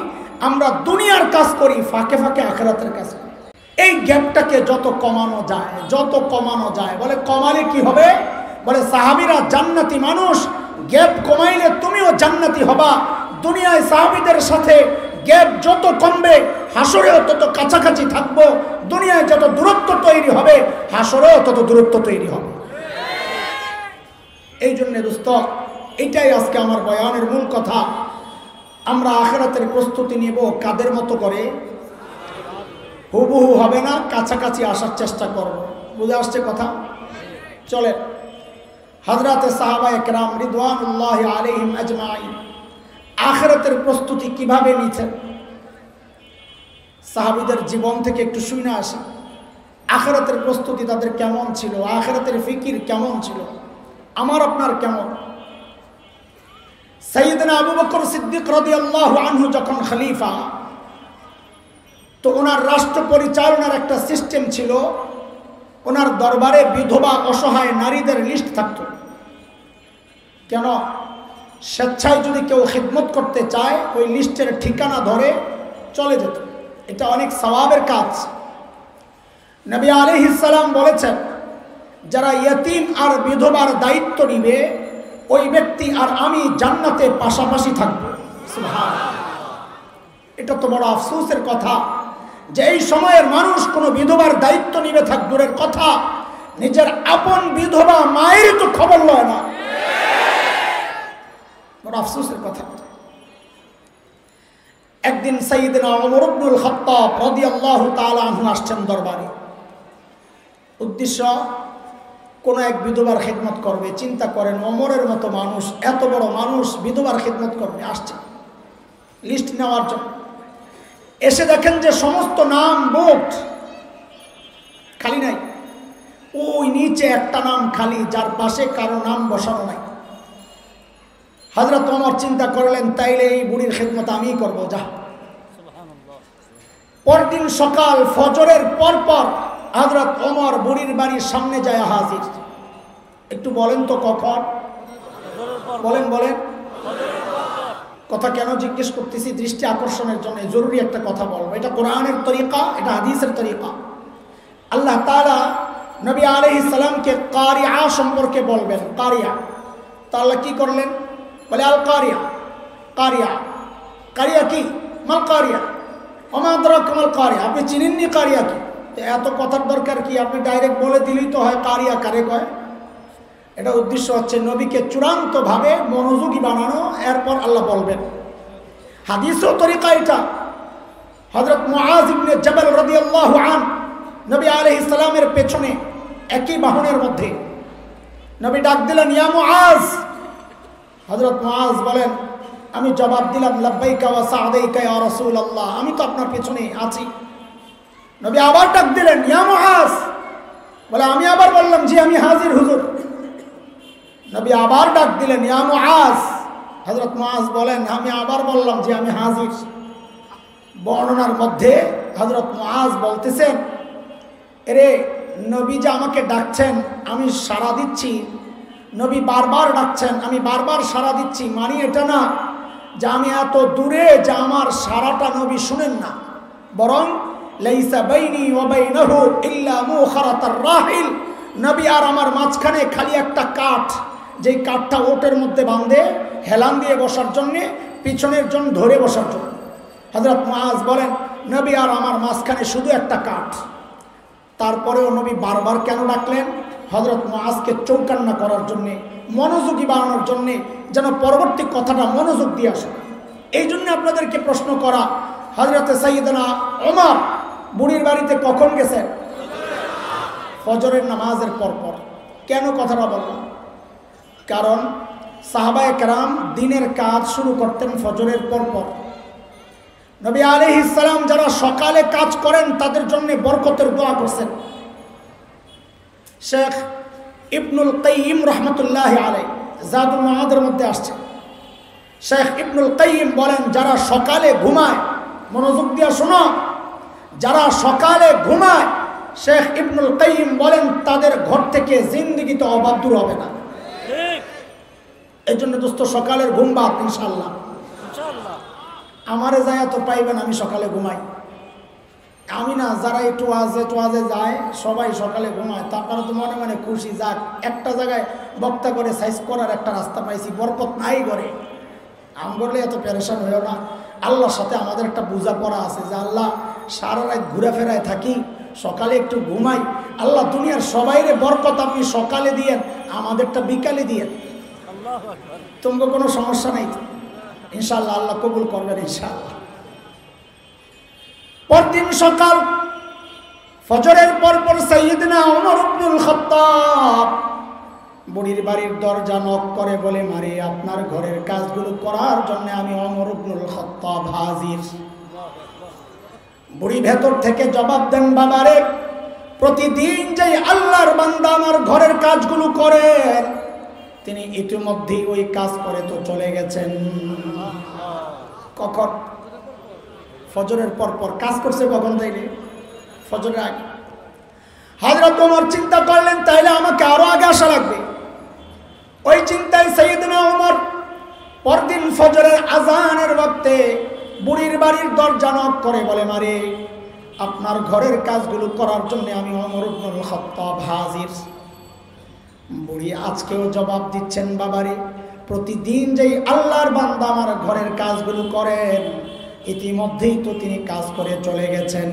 আমরা দুনিয়ার কাজ করি, ফাঁকে ফাঁকে আখিরাতের কাজ করি। এই গ্যাপটাকে যত কমানো যায়, যত কমানো যায়, বলে কমালে কি হবে? বলে সাহাবীরা জান্নাতি মানুষ, গ্যাপ কমাইলে তুমিও জান্নাতি হবা। দুনিয়ায় সাহাবীদের সাথে গ্যাপ যত কমবে, হাসরেও তত কাছাকাছি থাকবো। দুনিয়ায় যত দূরত্ব তৈরি হবে, হাসরেও তত দূরত্ব তৈরি হবে। এই জন্য দোস্ত, এটাই আজকে আমার বয়ানের মূল কথা। আমরা আখিরাতের প্রস্তুতি নিব কাদের মতো করে? হুবহু হবে না, কাছাকাছি আসার চেষ্টা করব। বুঝে আসছে কথা? চলে হযরতে সাহাবায়ে কেরাম রিদওয়ানুল্লাহি আলাইহিম আজমাইন আখিরাতের প্রস্তুতি কিভাবে নিতেন, সাহাবীদের জীবন থেকে একটু শুনে আসি। আখিরাতের প্রস্তুতি তাদের কেমন ছিল, আখিরাতের ফিকির কেমন ছিল, আমার আপনার কেমন? সাইয়েদনা আবু বকর সিদ্দিক রাদিয়াল্লাহু আনহু যখন খলিফা, তো ওনার রাষ্ট্র পরিচালনার একটা সিস্টেম ছিল। ওনার দরবারে বিধবা অসহায় নারীদের লিস্ট থাকত। কেন? স্বেচ্ছায় যদি কেউ খিদমত করতে চায়, ওই লিস্টের ঠিকানা ধরে চলে যেত। এটা অনেক সওয়াবের কাজ। নবী আলাইহিস সালাম বলেছেন, যারা ইয়তীম আর বিধবার দায়িত্ব নিবে, ওই ব্যক্তি আর আমি জান্নাতে পাশাপাশি থাকব। সুবহানাল্লাহ। এটা তো বড় আফসোসের কথা যে এই সময়ের মানুষ কোনো বিধবার দায়িত্ব নিবে থাক দূরের কথা, নিজের আপন বিধবা মায়ের তো খবর লয় না। বড় আফসোসের কথা। একদিন সাইয়েদনা ওমর ইবনুল খাত্তাব রাদিয়াল্লাহু তাআলা আনহু আসছেন দরবারে। উদ্দেশ্য কোন এক বিধবার খিদমত করবে। চিন্তা করেন, ওমরের মতো মানুষ, এত বড় মানুষ বিধবার খিদমত করবে, আসছে লিস্ট নেওয়ার জন্য। এসে দেখেন যে সমস্ত নাম বোট খালি নাই, ওই নিচে একটা নাম খালি, যার পাশে কারো নাম বসানো নাই। হযরত ওমর চিন্তা করলেন, তাইলে এই বুড়ির খিদমত আমিই করবো, যা। পরদিন সকাল ফজরের পরপর হযরত ওমর বুড়ির বাড়ির সামনে যায় হাজির। একটু বলেন তো কখন? বলেন বলেন। কথা কেন জিজ্ঞেস করতেছি? দৃষ্টি আকর্ষণের জন্য, জরুরি একটা কথা বলবো। এটা কোরআনের তরিকা, এটা হাদিসের তরিকা। আল্লাহ তাআলা নবী আলাইহিস সালামকে কারিয়া সম্পর্কে বলবেন। কারিয়া, তাআলা কি করলেন? বলে আল কারিয়া। কারিয়া, কারিয়া কি? মাল কারিয়া, ওমা আদরাকা মাল কারিয়া। আপনি চিনেননি কারিয়া কি? এত কথার দরকার কি? আপনি ডাইরেক্ট বলে দিলেই তো হয় কারিয়া কারে কয়। এটা উদ্দেশ্য হচ্ছে নবীকে চূড়ান্তভাবে মনোযোগী বানানো, এরপর আল্লাহ বলবেন। হাদিসেও তরিকা এটা। হযরত মুআজ ইবনে জাবাল রাদিয়াল্লাহু আনহু নবী আলাইহিস সালামের পেছনে একই বাহনের মধ্যে নবী ডাক দিলেন, ইয়া মুআজ। হযরত মুআজ বলেন, আমি জবাব দিলাম, লাব্বাইকা ওয়া সা'দাইকা ইয়া রাসূলুল্লাহ, আমি তো আপনার পেছনে আছি। নবী আবার ডাক দিলেন, ইয়া মুআজ। বলে আমি আবার বললাম, জি আমি হাজির হুজুর। নবী আবার ডাক দিলেন, ইয়া মুআজ। হযরত মুআজ বলেন, আমি আবার বললাম যে আমি হাজির। বর্ণনার মধ্যে হযরত মুআজ বলতেছেন, এরে নবী যে আমাকে ডাকছেন, আমি সাড়া দিচ্ছি। নবী বারবার ডাকছেন, আমি বারবার সাড়া দিচ্ছি। মানে এটা না যে আমি এত দূরে যে আমার সাড়াটা নবী শুনেন না, বরং লাইসা বাইনি ওয়া বাইনাহু ইল্লা মুখারাতার রাহিল, নবী আর আমার মাঝখানে খালি একটা কাঠ, যেই কাঠটা ওটের মধ্যে বাঁধে হেলান দিয়ে বসার জন্যে, পিছনের জন ধরে বসার জন্য। হযরত মুআজ বলেন নবী আর আমার মাঝখানে শুধু একটা কাঠ। তারপরেও নবী বারবার কেন ডাকলেন? হযরত মুআজকে চৌকান্না করার জন্যে, মনোযোগী বানানোর জন্যে, যেন পরবর্তী কথাটা মনোযোগ দিয়ে আসে। এই জন্য আপনাদেরকে প্রশ্ন করা, হযরতে সাইয়েদনা ওমর বুড়ির বাড়িতে কখন গেছেন? ফজরের নামাজের পরপর। কেন কথাটা বললাম? কারণ সাহাবায়ে কেরাম দিনের কাজ শুরু করতেন ফজরের পরপর। নবী আলাইহিস সালাম যারা সকালে কাজ করেন তাদের জন্য বরকতের দোয়া করছেন। শেখ ইবনুল কাইয়িম রাহমাতুল্লাহি আলাইহি জাদুল মাআদের মধ্যে আসছে। শেখ ইবনুল কাইয়িম বলেন যারা সকালে ঘুমায়, মনোযোগ দিয়ে শোনো, যারা সকালে ঘুমায়, শেখ ইবনুল কাইয়িম বলেন তাদের ঘর থেকে জিন্দেগিতে অভাব দূর হবে না। এই জন্য দোস্ত সকালের ঘুম বাদ ইনশাআল্লাহ। আমারে যায় তো পাইবেন, আমি সকালে ঘুমাই। আমি না, যারা একটু ওয়াজে যায় সবাই সকালে ঘুমায়, তারপরে তো মনে মনে খুশি, যাক একটা জায়গায় বক্তা করে সাইজ করার একটা রাস্তা পাইছি, বরকত নাই করে। আম করলে এত পেরেশান হইও না। আল্লাহর সাথে আমাদের একটা বোঝাপড়া আছে যে আল্লাহ সারা রাত ঘুরাফেরায় থাকি, সকালে একটু ঘুমাই। আল্লাহ দুনিয়ার সবাইরে বরকত আপনি সকালে দিয়েন, আমাদেরটা বিকালে দিয়েন। তোমাকে কোনো সমস্যা নাই ইনশাআল্লাহ, আল্লাহ কবুল করবেন ইনশাআল্লাহ। পরদিন সকাল ফজরের পরপর সাইয়েদনা ওমর ইবনুল খাত্তাব বুড়ির বাড়ির দরজা নক করে বলে, মারে আপনার ঘরের কাজগুলো করার জন্য আমি ওমর ইবনুল খাত্তাব হাজির। বুড়ি ভেতর থেকে জবাব দেন, বাবারে প্রতিদিন যে আল্লাহর বান্দা আমার ঘরের কাজগুলো করেন, তিনি ইতিমধ্যেই ওই কাজ করে তো চলে গেছেন। কখন? ফজরের পরপর। কাজ করছে কখন? তাইলে ফজরের আগে। হযরত ওমর চিন্তা করলেন তাইলে আমাকে আরো আগে আসা লাগবে। ওই চিন্তায় সাইয়েদনা ওমর পরদিন ফজরের আজানের ওয়াক্তে বুড়ির বাড়ির দরজা নক করে বলে, মারে আপনার ঘরের কাজগুলো করার জন্য আমি ওমর ইবনুল খাত্তাব হাজির। বুড়ি আজকেও জবাব দিচ্ছেন, বাবারে প্রতিদিন যেই আল্লাহর বান্দা আমার ঘরের কাজগুলো করেন, ইতিমধ্যেই তো তিনি কাজ করে চলে গেছেন।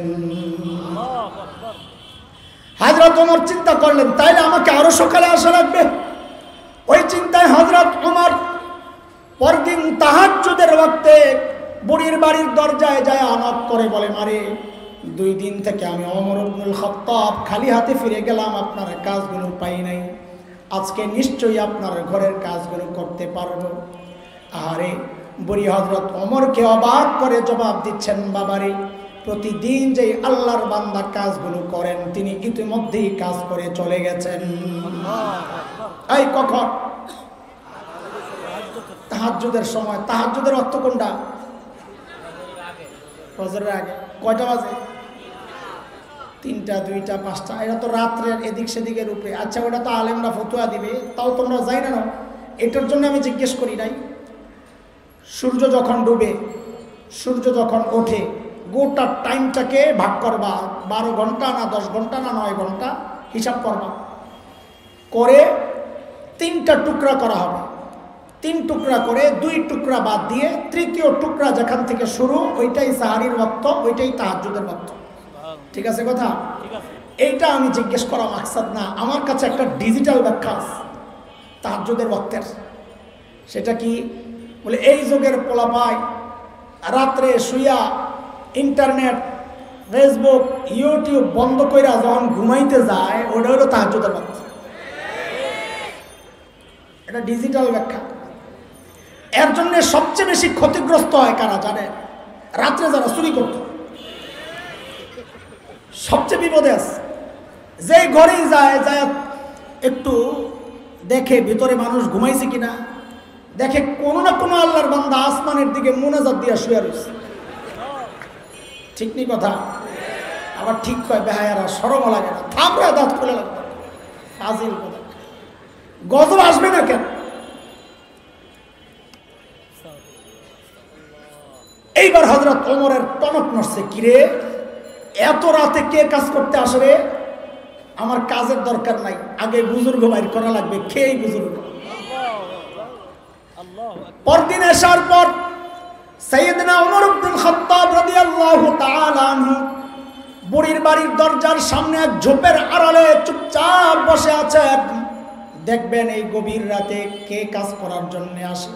হযরত ওমর চিন্তা করলেন তাইলে আমাকে আরো সকালে আসা লাগবে। ওই চিন্তায় হযরত ওমর পরদিন তাহাজ্জুদের ওয়াক্তে বুড়ির বাড়ির দরজায় যায় নক করে বলে, মারে 2 দিন থেকে আমি ওমর ইবনুল খাত্তাব খালি হাতে ফিরে গেলাম, আপনার কাজগুলো পাই নাই, আজকে নিশ্চয়ই আপনার ঘরের কাজগুলো করতে পারবো। আরে বুড়ি হযরত ওমরকে অবাক করে জবাব দিচ্ছেন, বাবারে প্রতিদিন যে আল্লাহর বান্দা কাজগুলো করেন, তিনি ইতিমধ্যেই কাজ করে চলে গেছেন। এই কখন? তাহাজ্জুদের সময়। তাহাজ্জুদের অর্থ কোনটা? ফজরের আগে। কয়টা বাজে? 3টা, 2টা, 5টা। এটা তো রাত্রের এদিক সেদিকের উপরে। আচ্ছা ওটা তো আলেমরা ফতোয়া দিবে, তাও তোমরা যাই না। এটার জন্য আমি জিজ্ঞেস করি নাই। সূর্য যখন ডুবে, সূর্য যখন ওঠে, গোটা টাইমটাকে ভাগ করবা, 12 ঘন্টা না 10 ঘন্টা না 9 ঘন্টা হিসাব করবা, করে 3টা টুকরা করা হবে। 3 টুকরা করে 2 টুকরা বাদ দিয়ে তৃতীয় টুকরা যেখান থেকে শুরু, ওইটাই সাহারির ওয়াক্ত, ওইটাই তাহাজ্জুদের ওয়াক্ত। ঠিক আছে কথা? এইটা আমি জিজ্ঞেস করা মাকসাদ না, আমার কাছে একটা ডিজিটাল ব্যাখ্যা আছে তাহাজ্জুদের ওয়াক্তের। সেটা কি? বলে এই যুগের পোলাপাই রাত্রে শুইয়া ইন্টারনেট, ফেসবুক, ইউটিউব বন্ধ কইরা যখন ঘুমাইতে যায়, ওটা হলো তাহাজ্জুদের ওয়াক্ত। এটা ডিজিটাল ব্যাখ্যা। এর জন্য সবচেয়ে বেশি ক্ষতিগ্রস্ত হয় কারা জানেন? রাত্রে যারা চুরি করত, সবচেয়ে বিপদে আছে। যে ঘরেই যায় একটু দেখে ভিতরে মানুষ ঘুমাইছে কিনা, দেখে কোনো না কোনো আল্লাহর বান্দা আসমানের দিকে মুনাজাত দিয়া শুয়ে রয়েছে। ঠিক নি কথা? আবার ঠিক কয় বেহায়ারা, শরম লাগে না, থামরা দাঁত খুলে লাগবে। ফাজিল কথা। গজব আসবে না কেন? এইবার হযরত ওমরের টনক নড়ছে, কিরে এত রাতে কে কাজ করতে আসবে? আমার কাজের দরকার নাই, আগে বুজুর্গ বাইর করা লাগবে। খেয়েই বুজুর্গ। পরদিন আসার পর সাইয়েদনা ওমর ইবনুল খাত্তাব রাদিয়াল্লাহু তাআলা আনহু বুড়ির বাড়ির দরজার সামনে এক ঝোপের আড়ালে চুপচাপ বসে আছেন। দেখবেন এই গভীর রাতে কে কাজ করার জন্য আসে।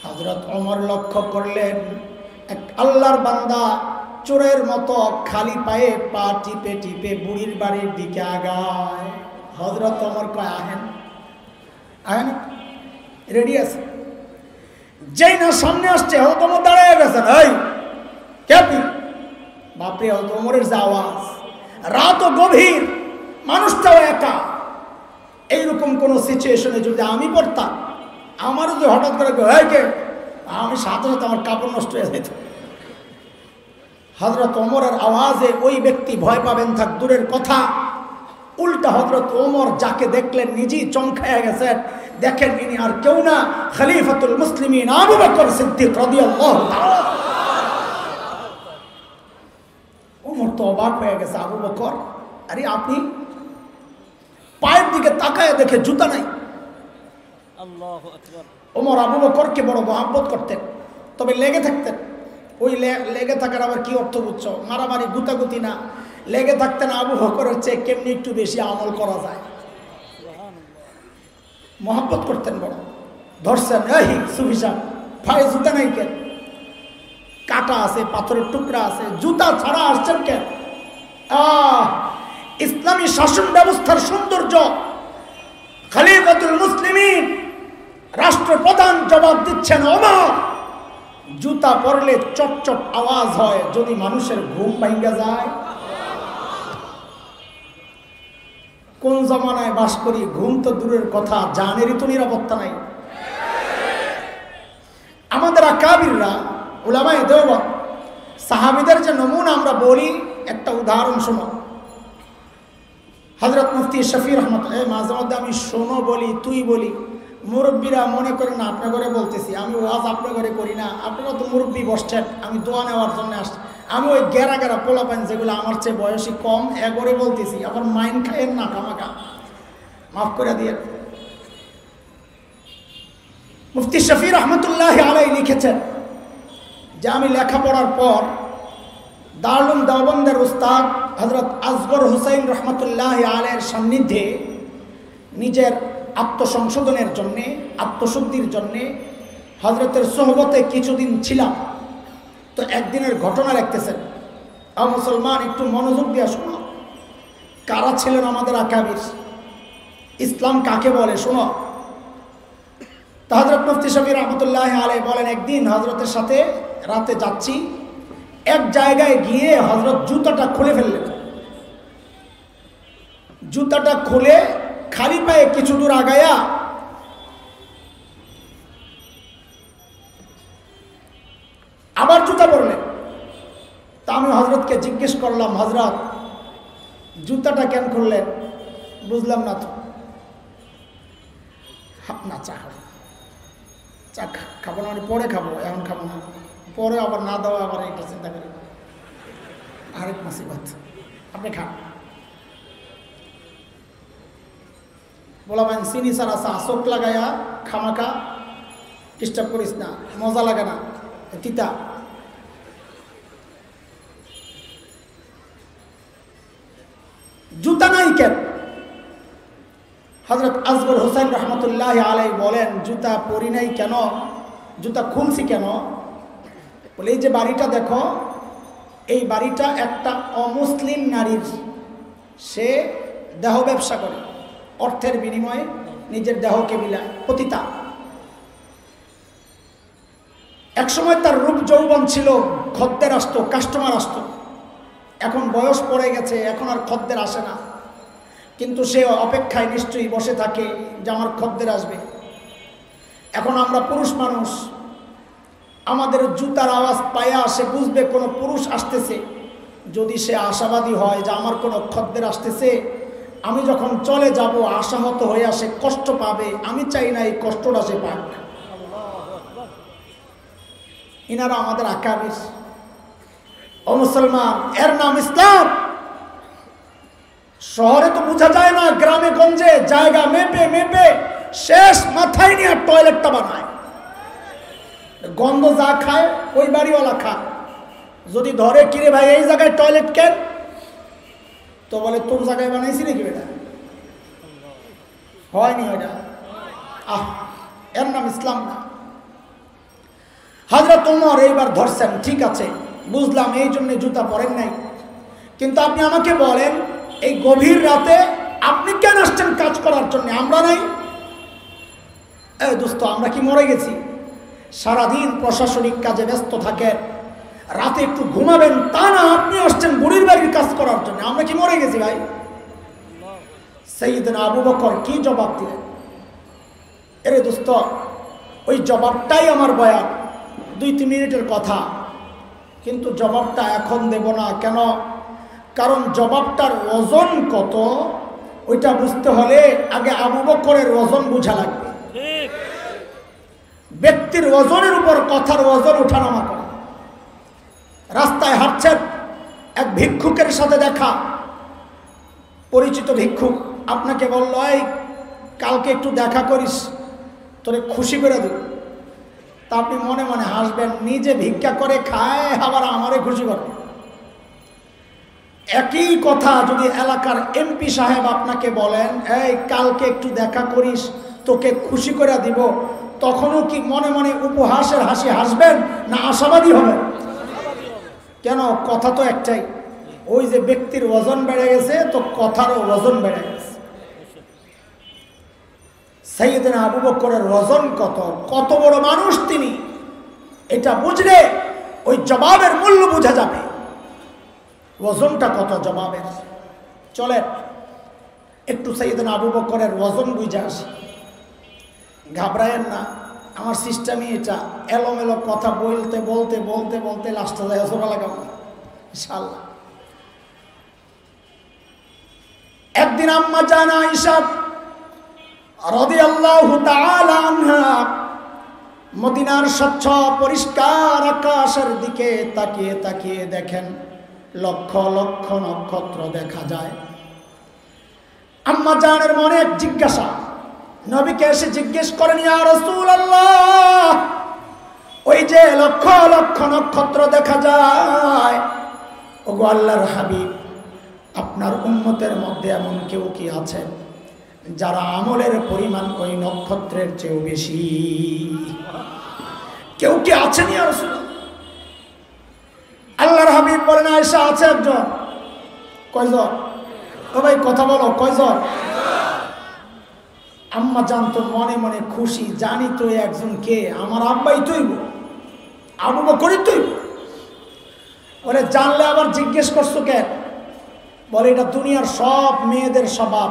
হযরত ওমর লক্ষ্য করলেন এক আল্লাহর বান্দা চোরের মতো খালি পায়ে পা টিপে টিপে বুড়ির বাড়ির দিকে আগায়। হযরত ওমর কয়, আহেন আহেন, রেডি আছে। যেই না সামনে আসছে হযরত ওমর দাঁড়িয়ে গেছেন। এই কে আপনি? বাপরে, হযরত ওমরের যে আওয়াজ! রাতও গভীর, মানুষটাও একা। এইরকম কোন সিচুয়েশনে যদি আমি পড়তাম, আমারও যদি হঠাৎ করে কে, আমি সাথে সাথে আমার কাপড় নষ্ট হয়ে যেত। হযরত ওমরের আওয়াজে ওই ব্যক্তি ভয় পাবেন থাক দূরের কথা, উল্টা হযরত ওমর যাকে দেখলেন নিজেই চমকায়া গেছেন। দেখেন ইনি আর কেউ না, খলিফাতুল মুসলিমিন আবু বকর সিদ্দিক রাদিয়াল্লাহু তাআলা। ওমর তো অবাক হয়ে গেছে। আবু বকর, আরে আপনি? পায়ের দিকে তাকায় দেখে জুতা নাই। আল্লাহু আকবার। ওমর আবু বকরকে বড় মহব্বত করতেন, তবে লেগে থাকতেন। ওই লেগে থাকার আবার কি অর্থ বুঝছো? মারামারি গুতাগুতি না, লেগে থাকতেন আবু বকরের চেয়ে কেমনি একটু বেশি আমল করা যায়। মহব্বত করতেন বড়। ধরছেন, এই সুফি সাহেব পায়ে জুতা নাই কেন? কাটা আছে, পাথরের টুকরা আছে, জুতা ছাড়া আসছেন কেন? ইসলামী শাসন ব্যবস্থার সৌন্দর্য। খলিফাতুল মুসলিমিন রাষ্ট্রপ্রধান জবাব দিচ্ছেন, ওমর জুতা পরলে চটচট আওয়াজ হয়, যদি মানুষের ঘুম ভাঙ্গা যায়। কোন জমানায় বাস করি, ঘুম তো দূরের কথা, জানেরই তো নিরাপত্তা নাই। আমাদের আকাবিররা উলামায়ে দেওবন্দ সাহাবীদের যে নমুনা আমরা বলি, একটা উদাহরণ শোনো। হযরত মুফতি শফি রহমতুল্লাহ, মাঝে মধ্যে আমি শোনো বলি, তুই বলি, মুরব্বীরা মনে করেন না আপনার ঘরে বলতেছি, আমি ওয়াজ আপনার ঘরে করি না। আপনারা তো মুরব্বী বসছেন, আমি দোয়া নেওয়ার জন্য আসছি। আমি ওই গেরা গেরা পোলাপান যেগুলো আমার চেয়ে বয়সী কম, এগরে বলতেছি, আবার মাইন খাইয়েন না কামাকা, মাফ করে দিয়ে। মুফতি শফি রহমতুল্লাহ আলাই লিখেছেন যে আমি লেখাপড়ার পর দারুল দেওবন্দের উস্তাদ হযরত আসগর হুসাইন রহমতুল্লাহ আলাইহির সান্নিধ্যে নিজের আত্মসংশোধনের জন্যে, আত্মশুদ্ধির জন্যে হযরতের সোহবতে কিছুদিন ছিলাম। তো একদিনের ঘটনা লিখতেছেন। মুসলমান একটু মনোযোগ দিয়ে শোনো, কারা ছিলেন আমাদের আকাবির, ইসলাম কাকে বলে শোনো। তো হযরত মুফতি শফি রহমতুল্লাহ আলাইহি বলেন, একদিন হযরতের সাথে রাতে যাচ্ছি, এক জায়গায় গিয়ে হযরত জুতাটা খুলে ফেললেন। জুতাটা খুলে খালি পায়ে কিছু দূর আগায়া আবার জুতা পরলেন। তা আমি হযরতকে জিজ্ঞেস করলাম, হযরত জুতাটা কেন খুললেন? বুঝলাম না তো। না চা খাবো, চা খাবো না, পরে খাবো, এখন খাবো না, পরে আবার না দেওয়া, আবার এটা চিন্তা করি, আরেক মুসিবত। আপনি খান। বলবেন চিনি ছাড়া চা, চোখ লাগাইয়া খামাখা ডিস্টার্ব করিস না, মজা লাগে না, তিতা। জুতা নাই কেন? হযরত আসগর হুসাইন রহমতুল্লাহ আলাইহি বলেন, জুতা পরি নাই কেন, জুতা খুলছি কেন? বলে এই যে বাড়িটা দেখো, এই বাড়িটা একটা অমুসলিম নারীর। সে দেহ ব্যবসা করে, অর্থের বিনিময়ে নিজের দেহকে বিলায়, পতিতা। একসময় তার রূপ যৌবন ছিল, খদ্দের আসতো, কাস্টমার আসতো। এখন বয়স পড়ে গেছে, এখন আর খদ্দের আসে না, কিন্তু সে অপেক্ষায় নিশ্চয়ই বসে থাকে যে আমার খদ্দের আসবে। এখন আমরা পুরুষ মানুষ, আমাদের জুতার আওয়াজ পায়া সে বুঝবে কোনো পুরুষ আসতেছে। যদি সে আশাবাদী হয় যে আমার কোনো খদ্দের আসতেছে, আমি যখন চলে যাব আশাহত হয়ে সে কষ্ট পাবে, আমি চাই না এই কষ্টটা সে পাক। ইনারা আমাদের আকাবির। ও মুসলমান, এর নাম ইসলাম। শহরে তো বোঝা যায় না, গ্রামে গঞ্জে জায়গা মেপে মেপে শেষ মাথায় নিয়ে টয়লেটটা বানায়। গন্ধ যা খায় ওই বাড়িওয়ালা খায়। যদি ধরে কিরে ভাই এই জায়গায় টয়লেট কেন, তো বলে তোর জায়গায় বানাইছি নাকি বেটা, হয়নি ওইটা। এর নাম ইসলাম না। হযরত ওমর এইবার ধরছেন, ঠিক আছে বুঝলাম এই জন্য জুতা পরেন নাই, কিন্তু আপনি আমাকে বলেন এই গভীর রাতে আপনি কেন আসছেন কাজ করার জন্য, আমরা নাই? এই দোস্ত, আমরা কি মরে গেছি? সারাদিন প্রশাসনিক কাজে ব্যস্ত থাকেন, রাতে একটু ঘুমাবেন তা না, আপনি আসছেন বুড়ির বাড়ির কাজ করার জন্য, আমরা কি মরে গেছি ভাই? সাইয়েদনা আবু বকর কি জবাব দিলেন? এরে দোস্ত, ওই জবাবটাই আমার বয়ান, 2-3 মিনিটের কথা, কিন্তু জবাবটা এখন দেব না। কেন? কারণ জবাবটার ওজন কত ওইটা বুঝতে হলে আগে আবু বকরের ওজন বোঝা লাগবে। ব্যক্তির ওজনের উপর কথার ওজন ওঠানামা করে। রাস্তায় হাঁটছেন, এক ভিক্ষুকের সাথে দেখা, পরিচিত ভিক্ষুক আপনাকে বলল এই কালকে একটু দেখা করিস, তোরে খুশি করে দেব। তা আপনি মনে মনে হাসবেন, নিজে ভিক্ষা করে খায় আবার আমারে খুশি করে। একই কথা যদি এলাকার এমপি সাহেব আপনাকে বলেন এই কালকে একটু দেখা করিস, তোকে খুশি করে দিব, তখনও কি মনে মনে উপহাসের হাসি হাসবেন না আশাবাদী হবেন? কেন? কথা তো একটাই, ওই যে ব্যক্তির ওজন বেড়ে গেছে তো কথারও ওজন বেড়ে গেছে। সাইয়েদনা আবু বকরের ওজন কত, কত বড় মানুষ তিনি, এটা বুঝলে ওই জবাবের মূল্য বোঝা যাবে, ওজনটা কত জবাবের। চলে একটু সাইয়েদনা আবু বকরের ওজন বুঝে আসি। ঘাবড়ায়েন না, আমার সিস্টেমই এটা, এলোমেলো কথা বলতে বলতে বলতে বলতে লাস্টে যায় সোনা লাগাবো ইনশাআল্লাহ। একদিন আম্মা জান আয়েশা রাদিয়াল্লাহু তাআলা আনহা মদিনার স্বচ্ছ পরিষ্কার আকাশের দিকে তাকিয়ে তাকিয়ে দেখেন লক্ষ লক্ষ নক্ষত্র দেখা যায়। আম্মা জানের মনে এক জিজ্ঞাসা, নবীকে এসে জিজ্ঞেস করেন ইয়া রাসূলুল্লাহ, ওই যে লক্ষ লক্ষ নক্ষত্র দেখা যায়, ওগো আল্লাহর হাবিব, আপনার উম্মতের মধ্যে এমন কেউ কি আছেন যারা আমলের পরিমাণ ওই নক্ষত্রের চেয়েও বেশি? কেউ কি আছেন ইয়া রাসূলুল্লাহ? আল্লাহর হাবিব বলেন আয়েশা আছে একজন। কয়জন? ও ভাই কথা বলো, কয়জন? আম্মা জানতো মনে মনে খুশি, জানি তো একজন কে, আমার আব্বাই তৈব, আবু বকরই তৈব। ওরে জানলে আবার জিজ্ঞেস করছো কেন? বলে এটা দুনিয়ার সব মেয়েদের স্বভাব,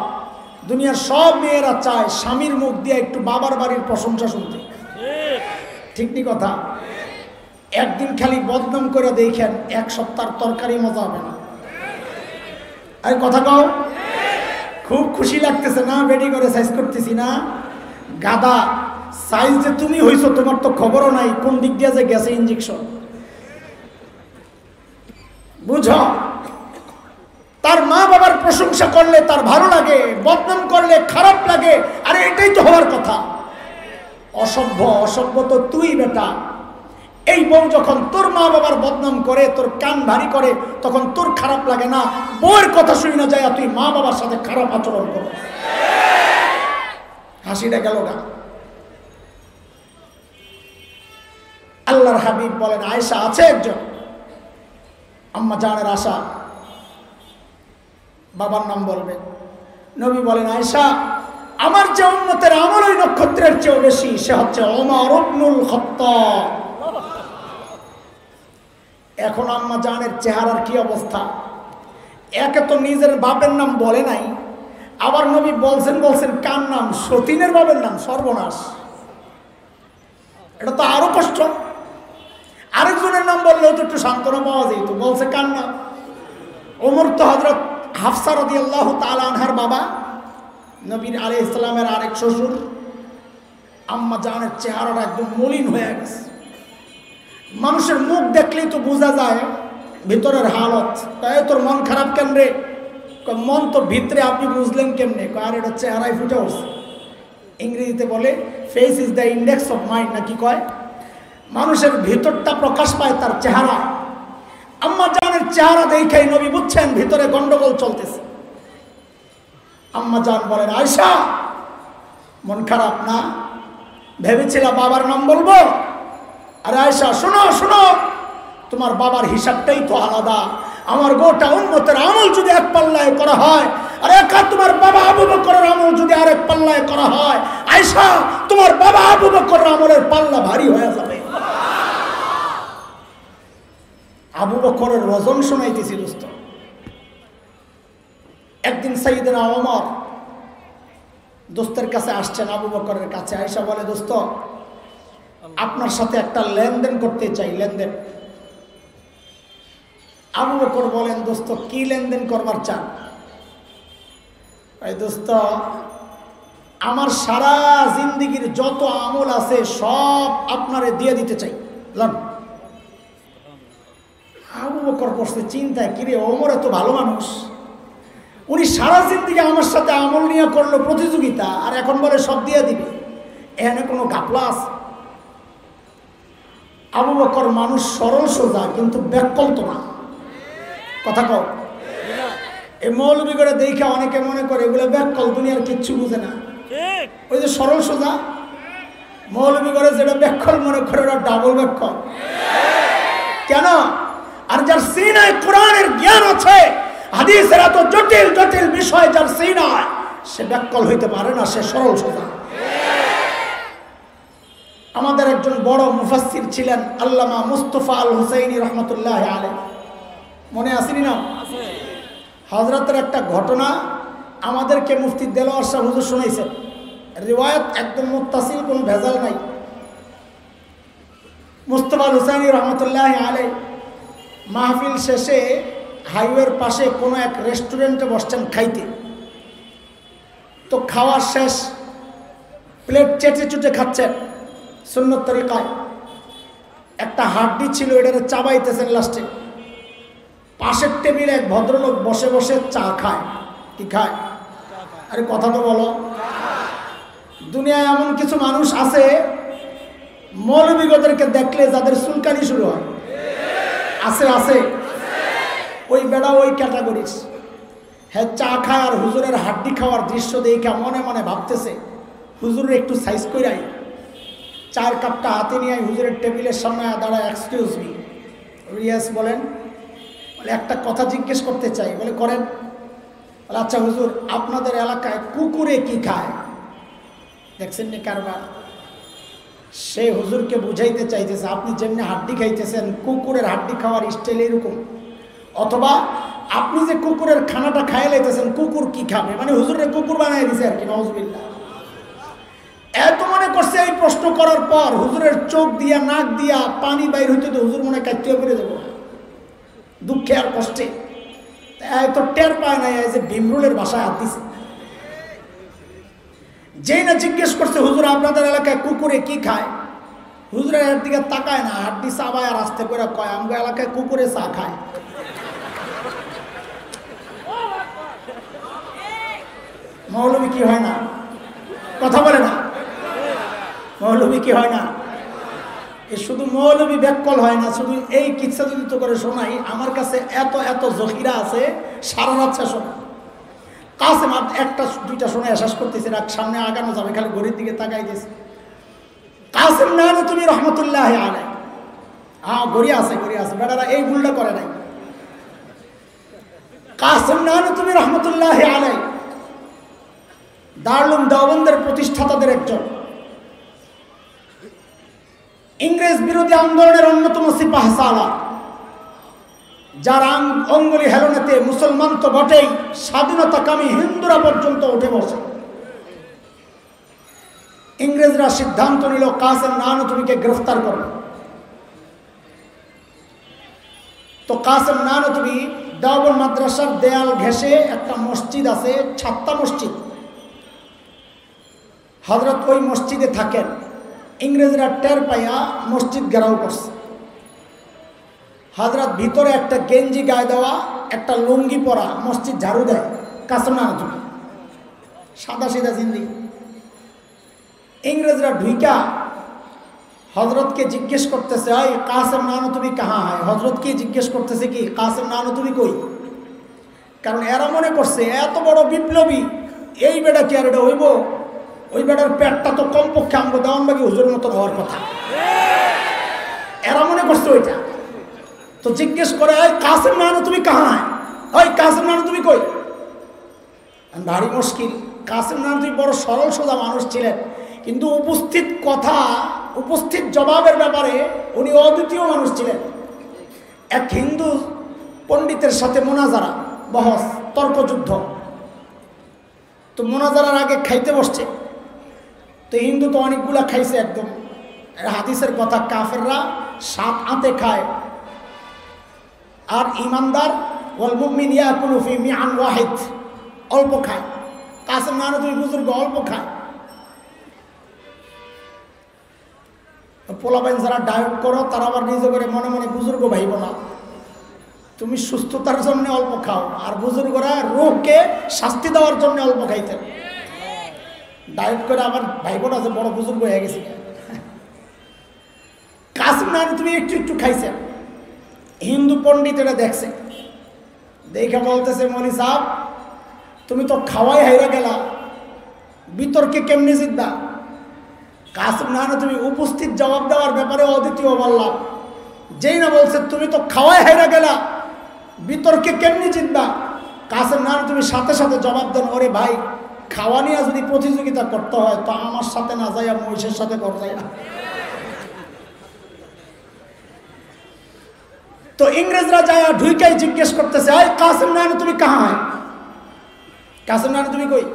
দুনিয়ার সব মেয়েরা চায় স্বামীর মুখ দিয়ে একটু বাবার বাড়ির প্রশংসা শুনতে। ঠিক নি কথা? একদিন খালি বদনাম করে দেখেন, 1 সপ্তাহ তরকারি মজা হবে না। আর কথা কও, খুব খুশি লাগতেছে না? বেডি করে সাইজ করতেছি না? গাদা সাইজ যে তুমি হইছো তোমার তো খবরও নাই, কোন দিক দিয়ে যে গেছে ইঞ্জেকশন। বুঝো, তার মা বাবার প্রশংসা করলে তার ভালো লাগে, বদনাম করলে খারাপ লাগে। আরে এটাই তো হওয়ার কথা। অসভ্য অসভ্য তো তুই বেটা। এই বউ যখন তোর মা বাবার বদনাম করে, তোর কান ভারী করে, তখন তোর খারাপ লাগে না? বউয়ের কথা শুনি না যায় তুই মা বাবার সাথে খারাপ আচরণ কর। হাসিটা গেল না। আল্লাহর হাবিব বলেন আয়েশা আছে একজন। আম্মা জানের আশা, বাবার নাম বলবেন। নবী বলেন আয়েশা, আমার যে উম্মতের আমল ওই নক্ষত্রের চেয়েও বেশি, সে হচ্ছে ওমর ইবনুল খাত্তাব। এখন আম্মা জানের চেহারার কি অবস্থা! একে তো নিজের বাপের নাম বলে নাই, আবার নবী বলছেন কার নাম? সতীনের বাপের নাম। সর্বনাশ, এটা তো আরো কষ্ট। আরেকজনের নাম বললেও তো একটু সান্ত্বনা পাওয়া যেত। বলছে কার নাম? ওমর তো হযরত হাফসা রাদিয়াল্লাহু তাআলা আনহার বাবা, নবীর আলাইহিস সালামের আরেক শ্বশুর। আম্মা জানের চেহারাটা একদম মলিন হয়ে গেছে। মানুষের মুখ দেখলেই তো বোঝা যায় ভিতরের হালত, তাই তোর মন খারাপ কেন রে? মন তো ভিতরে, আপনি বুঝলেন কেমনে? আর এটা চেহারায় ফুটে উঠছে। ইংরেজিতে বলে face is the index of mind, না কি কয়? মানুষের ভিতরটা প্রকাশ পায় তার চেহারা। আম্মা জানের চেহারা দেখাই নবী বুঝছেন ভিতরে গন্ডগোল চলতেছে। আম্মা জান বলেন, আয়েশা মন খারাপ না? ভেবেছিলা বাবার নাম বলবো? আরে আয়েশা শোনো শোনো, তোমার বাবার হিসাবটাই তো আলাদা। আমার গোটা উম্মতের আমল যদি এক পাল্লায় করা হয়, আর একা তোমার বাবা আবু বকরের আমল যদি আরেক পাল্লায় করা হয়, আয়েশা তোমার বাবা আবু বকরের আমলের পাল্লা ভারী হয়ে যাবে। আবু বকরের ওজন শোনাইতেছি দোস্ত। একদিন সাইয়েদনা ওমর দোস্তের কাছে আসছেন, আবু বকরের কাছে। আয়েশা বলে, দোস্ত আপনার সাথে একটা লেনদেন করতে চাই, লেনদেন। আবু বকর বলেন, দোস্ত কি লেনদেন করবার চান? দোস্ত আমার সারা জিন্দিগির যত আমল আছে সব আপনারে দিয়ে দিতে চাই। আবু বকর বসতে চিন্তায়, কিরে ওমর এত ভালো মানুষ, উনি সারা জিন্দিগি আমার সাথে আমল নিয়ে করলো প্রতিযোগিতা, আর এখন বলে সব দিয়ে দিবে। এখানে কোনো গাপলা আছে? আবু বকর মানুষ সরল সোজা, কিন্তু ব্যাকল তো না। কথা কও, এই মৌলবী করে দেখে অনেকে মনে করে এগুলো ব্যাকল, দুনিয়ার কিচ্ছু বুঝে না। ওই যে সরল সোজা মৌলবী করে যেটা ব্যাকল মনে করে, ওটা ডাবল ব্যাকল। কেন? আর যার সিনায় কোরআনের জ্ঞান আছে, হাদিসের এত জটিল জটিল বিষয় যার সিনায়, সে ব্যাকল হইতে পারে না, সে সরল সোজা। আমাদের একজন বড় মুফাসসির ছিলেন আল্লামা মুস্তাফা আল হুসাইনি রহমতুল্লাহ আলাইহি, মনে আসেনি না? হযরতের একটা ঘটনা আমাদেরকে মুফতি দেলোয়ার শাহ হুজুর শোনাইছেন। রিওয়ায়াত একদম মুত্তাসিল, কোনো ভেজাল নাই। মুস্তাফা আল হুসাইনি রহমতুল্লাহ আলাইহি মাহফিল শেষে হাইওয়ের পাশে কোনো এক রেস্টুরেন্টে বসছেন খাইতে। তো খাওয়ার শেষ, প্লেট চেটে চুটে খাচ্ছেন সুন্নত তরিকায়। একটা হাড্ডি ছিল, এটারে চাবাইতেছেন লাস্টে। পাশের টেবিলে এক ভদ্রলোক বসে বসে চা খায়। কি খায়? আরে কথা তো বলো। দুনিয়ায় এমন কিছু মানুষ আছে মৌলবীদেরকে দেখলে যাদের চুলকানি শুরু হয়। আছে আছে, ওই বেড়া ওই ক্যাটাগরিজ। হ্যাঁ, চা খায় আর হুজুরের হাড্ডি খাওয়ার দৃশ্য দেখে মনে মনে ভাবতেছে হুজুরের একটু সাইজ কইরাই। চার কাপটা হাতে নিয়ে হুজুরের টেবিলের সামনে দাঁড়ায়, এক্সকিউজ মি। রিয়াজ বলেন, বলে একটা কথা জিজ্ঞেস করতে চাই। বলে করেন। বলে আচ্ছা হুজুর, আপনাদের এলাকায় কুকুরে কি খায়? দেখছেন নি কারবার? সে হুজুরকে বুঝাইতে চাইতেছে আপনি যেমনি হাড্ডি খাইতেছেন, কুকুরের হাড্ডি খাওয়ার স্টাইল এরকম। অথবা আপনি যে কুকুরের খানাটা খাইয়ে লাইতেছেন, কুকুর কি খাবে? মানে হুজুরের কুকুর বানাই দিছে আর কি, নাউজুবিল্লাহ। এত মনে করছে এই প্রশ্ন করার পর হুজুরের চোখ দিয়া নাক দিয়া পানি বাইর হইতে, তো হুজুর মনে কাটিয়ে করে দেবো দুঃখে আর কষ্টে। এত টের পায় না যে ভীমরুলের বাসায় হাত দিছে। যেই না জিজ্ঞেস করছে হুজুর আপনাদের এলাকায় কুকুরে কি খায়, হুজুরের এর দিকে তাকায় না, হাড্ডি চাবায় আর আস্তে করে কয় আমাদের এলাকায় কুকুরে চা খায়। মৌলবী কি হয় না? কথা বলে না? মৌলবী কি হয় না? এ শুধু মৌলবী ব্যাকল হয় না, শুধু এই কিচ্ছা যদি তো করে শোনাই, আমার কাছে এত এত জখিরা আছে, সারা রাত শোনা। কাসেম একটা দুইটা শোনা শেষ করতেছে, সামনে আগানো যাবে, খালি ঘড়ির দিকে তাকাইতেছে। কাসেম নানুতুবি রহমতুল্লাহ আলাইহি, হ্যাঁ ঘড়ি আছে, ঘড়ি আছে, বেটারা এই ভুলটা করে নাই। কাসেম নানুতুবি রহমতুল্লাহ আলাইহি দারুল উলুম দেওবন্দের প্রতিষ্ঠাতাদের একজন, ইংরেজ বিরোধী আন্দোলনের অন্যতম সিপাহ সালার, যার অঙ্গুলি হেলনেতে মুসলমান তো বটেই, স্বাধীনতাকামী হিন্দুরা পর্যন্ত উঠে বসে। ইংরেজরা সিদ্ধান্ত নিল কাসেম নানুতুবিকে গ্রেফতার করবে। তো কাসেম নানুতুবি দেওবন্দ মাদ্রাসার দেয়াল ঘেঁষে একটা মসজিদ আছে, ছাত্তা মসজিদ, হযরত ওই মসজিদে থাকেন। ইংরেজরা টের পাইয়া মসজিদ ঘেরাও করছে। হযরত ভিতরে একটা গেঞ্জি গায়ে দেওয়া, একটা লুঙ্গি পরা, মসজিদ ঝাড়ু দেয়, কাসেম নানতুবি, সাদা সিধা জিন্দি। ইংরেজরা ঢুইকা হযরতকে জিজ্ঞেস করতেছে, ওই কাসেম নানতুবি কাহা হয়? হযরতকে জিজ্ঞেস করতেছে কি কাসেম নানতুবি কই? কারণ এরা মনে করছে এত বড় বিপ্লবী, এই বেটা কি আর এটা হইব? ওই বেটার পেটটা তো কমপক্ষে আমগো দেওয়ানবাগি হুজুরের মতো হওয়ার কথা। এরা মনে করছে ওইটা। তো জিজ্ঞেস করে, ওই কাসেম নানতুবি কাহা হয়? ওই কাসেম নানতুবি কই? ভারী মুশকিল। কাসেম নানতুবি বড় সরল সোজা মানুষ ছিলেন, কিন্তু উপস্থিত কথা, উপস্থিত জবাবের ব্যাপারে উনি অদ্বিতীয় মানুষ ছিলেন। এক হিন্দু পণ্ডিতের সাথে মোনাজারা, বহস, তর্কযুদ্ধ। তো মোনাজারার আগে খাইতে বসছে। তো হিন্দু তো অনেকগুলা খাইছে, একদম হাদিসের কথা, কাফেররা 7 আঁতে খায়, আর ইমানদার ওয়াল মুমিন ইয়াকুলু ফি মিআন ওয়াহিদ, অল্প খায়। কাসেম নানতুবি বুজুর্গ অল্প খায়। পোলাপাইন যারা ডায়েট করো তারা আবার নিজে করে মনে মনে বুজুর্গ ভাইব না, তুমি সুস্থতার জন্য অল্প খাও, আর বুজুর্গরা রোগকে শাস্তি দেওয়ার জন্য অল্প খাইতেন। ডায়েট করে আবার ভাইব না যে বড় বুজুর্গ হয়ে গেছে। কাসেম নানতুবি একটু একটু খাইছেন। হিন্দু পণ্ডিত এটা দেখছে, দেখে বলতেছে, মনি সাহেব তুমি তো খাওয়াই হাইরা গেলা, বিতর্কে কেমনি জিতবা? কাসেম নানতুবি উপস্থিত জবাব দেওয়ার ব্যাপারে অদ্বিতীয় বললাম। যেই না বলছে তুমি তো খাওয়াই হাইরা গেলা, বিতর্কে কেমনি জিতবা? কাসেম নানতুবি সাথে সাথে জবাব দেন, ওরে ভাই খাওয়া নিয়ে যদি প্রতিযোগিতা করতে হয় তো আমার সাথে না যাইয়া মহিষের সাথে কর যায় না। তো ইংরেজরা যায় ঢুইকাই জিজ্ঞেস করতেছে, ওই কাসেম নানতুবি কাহা হয়? কাসেম নানতুবি কই?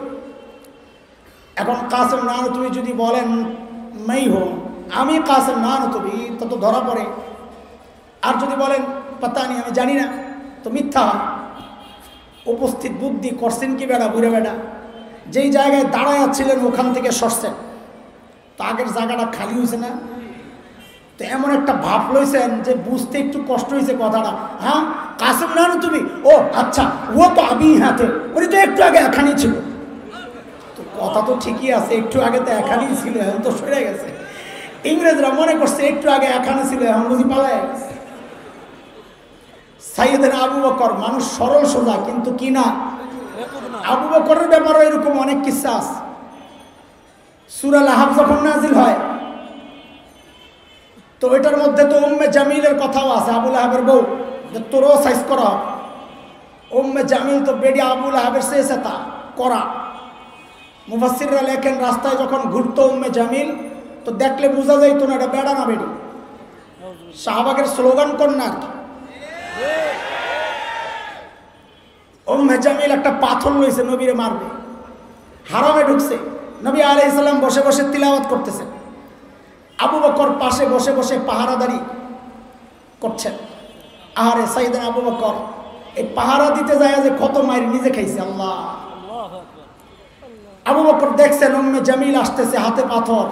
এখন কাসেম নানতুবি যদি বলেন মাই হো, আমি কাসেম নানতুবি, তো ধরা পড়ে। আর যদি বলেন পাতা নেই, আমি জানি না, তো মিথ্যা হয়। উপস্থিত বুদ্ধি করছেন কি বেড়া, বুড়ে বেড়া যেই জায়গায় দাঁড়ায় ছিলেন ওখান থেকে সরছেন, তো আগের জায়গাটা খালি হয়েছে না? তো এমন একটা ভাব লইছেন যে বুঝতে একটু কষ্ট হয়েছে কথাটা। হ্যাঁ কাসেম নানতুবি, ও আচ্ছা, ও তো আমি হাতে, উনি তো একটু আগে এখানেই ছিল। তো কথা তো ঠিকই আছে, একটু আগে তো এখানেই ছিল, এখন তো সরে গেছে। ইংরেজরা মনে করছে একটু আগে এখানে ছিল, এখন বুঝি পালায় গেছে। সাইয়েদনা আবু বকর মানুষ সরল সোজা, কিন্তু কি না, আবু বকরের ব্যাপারে এরকম অনেক কিসসা আছে। সূরা লাহাব যখন নাজিল হয় তো এটার মধ্যে তো উম্মে জামিলের কথাও আছে, আবু লাহাবের বউ, যে তোরও সাইজ করা। উম্মে জামিল তো বেডি আবু লাহাবের শেষে তা করা। মুফাসসিররা লেখেন রাস্তায় যখন ঘুরতো উম্মে জামিল, তো দেখলে বোঝা যাইতো না এটা বেড়া না বেডি। শাহবাগের স্লোগান কন্যা আর কি। উম্মে জামিল একটা পাথর লইছে, নবীরে মারবে, হারামে ঢুকছে। নবী আলাইহিস সালাম বসে বসে তিলাওয়াত করতেছেন, আবু বকর পাশে বসে বসে পাহারাদারি করছেন। আহারে সাইয়েদনা আবু বকর এই পাহারা দিতে যায় যে কত মাইর নিজে খাইছে। আল্লাহ, আবু বকর দেখছেন উম্মে জামিল আসতেছে, হাতে পাথর,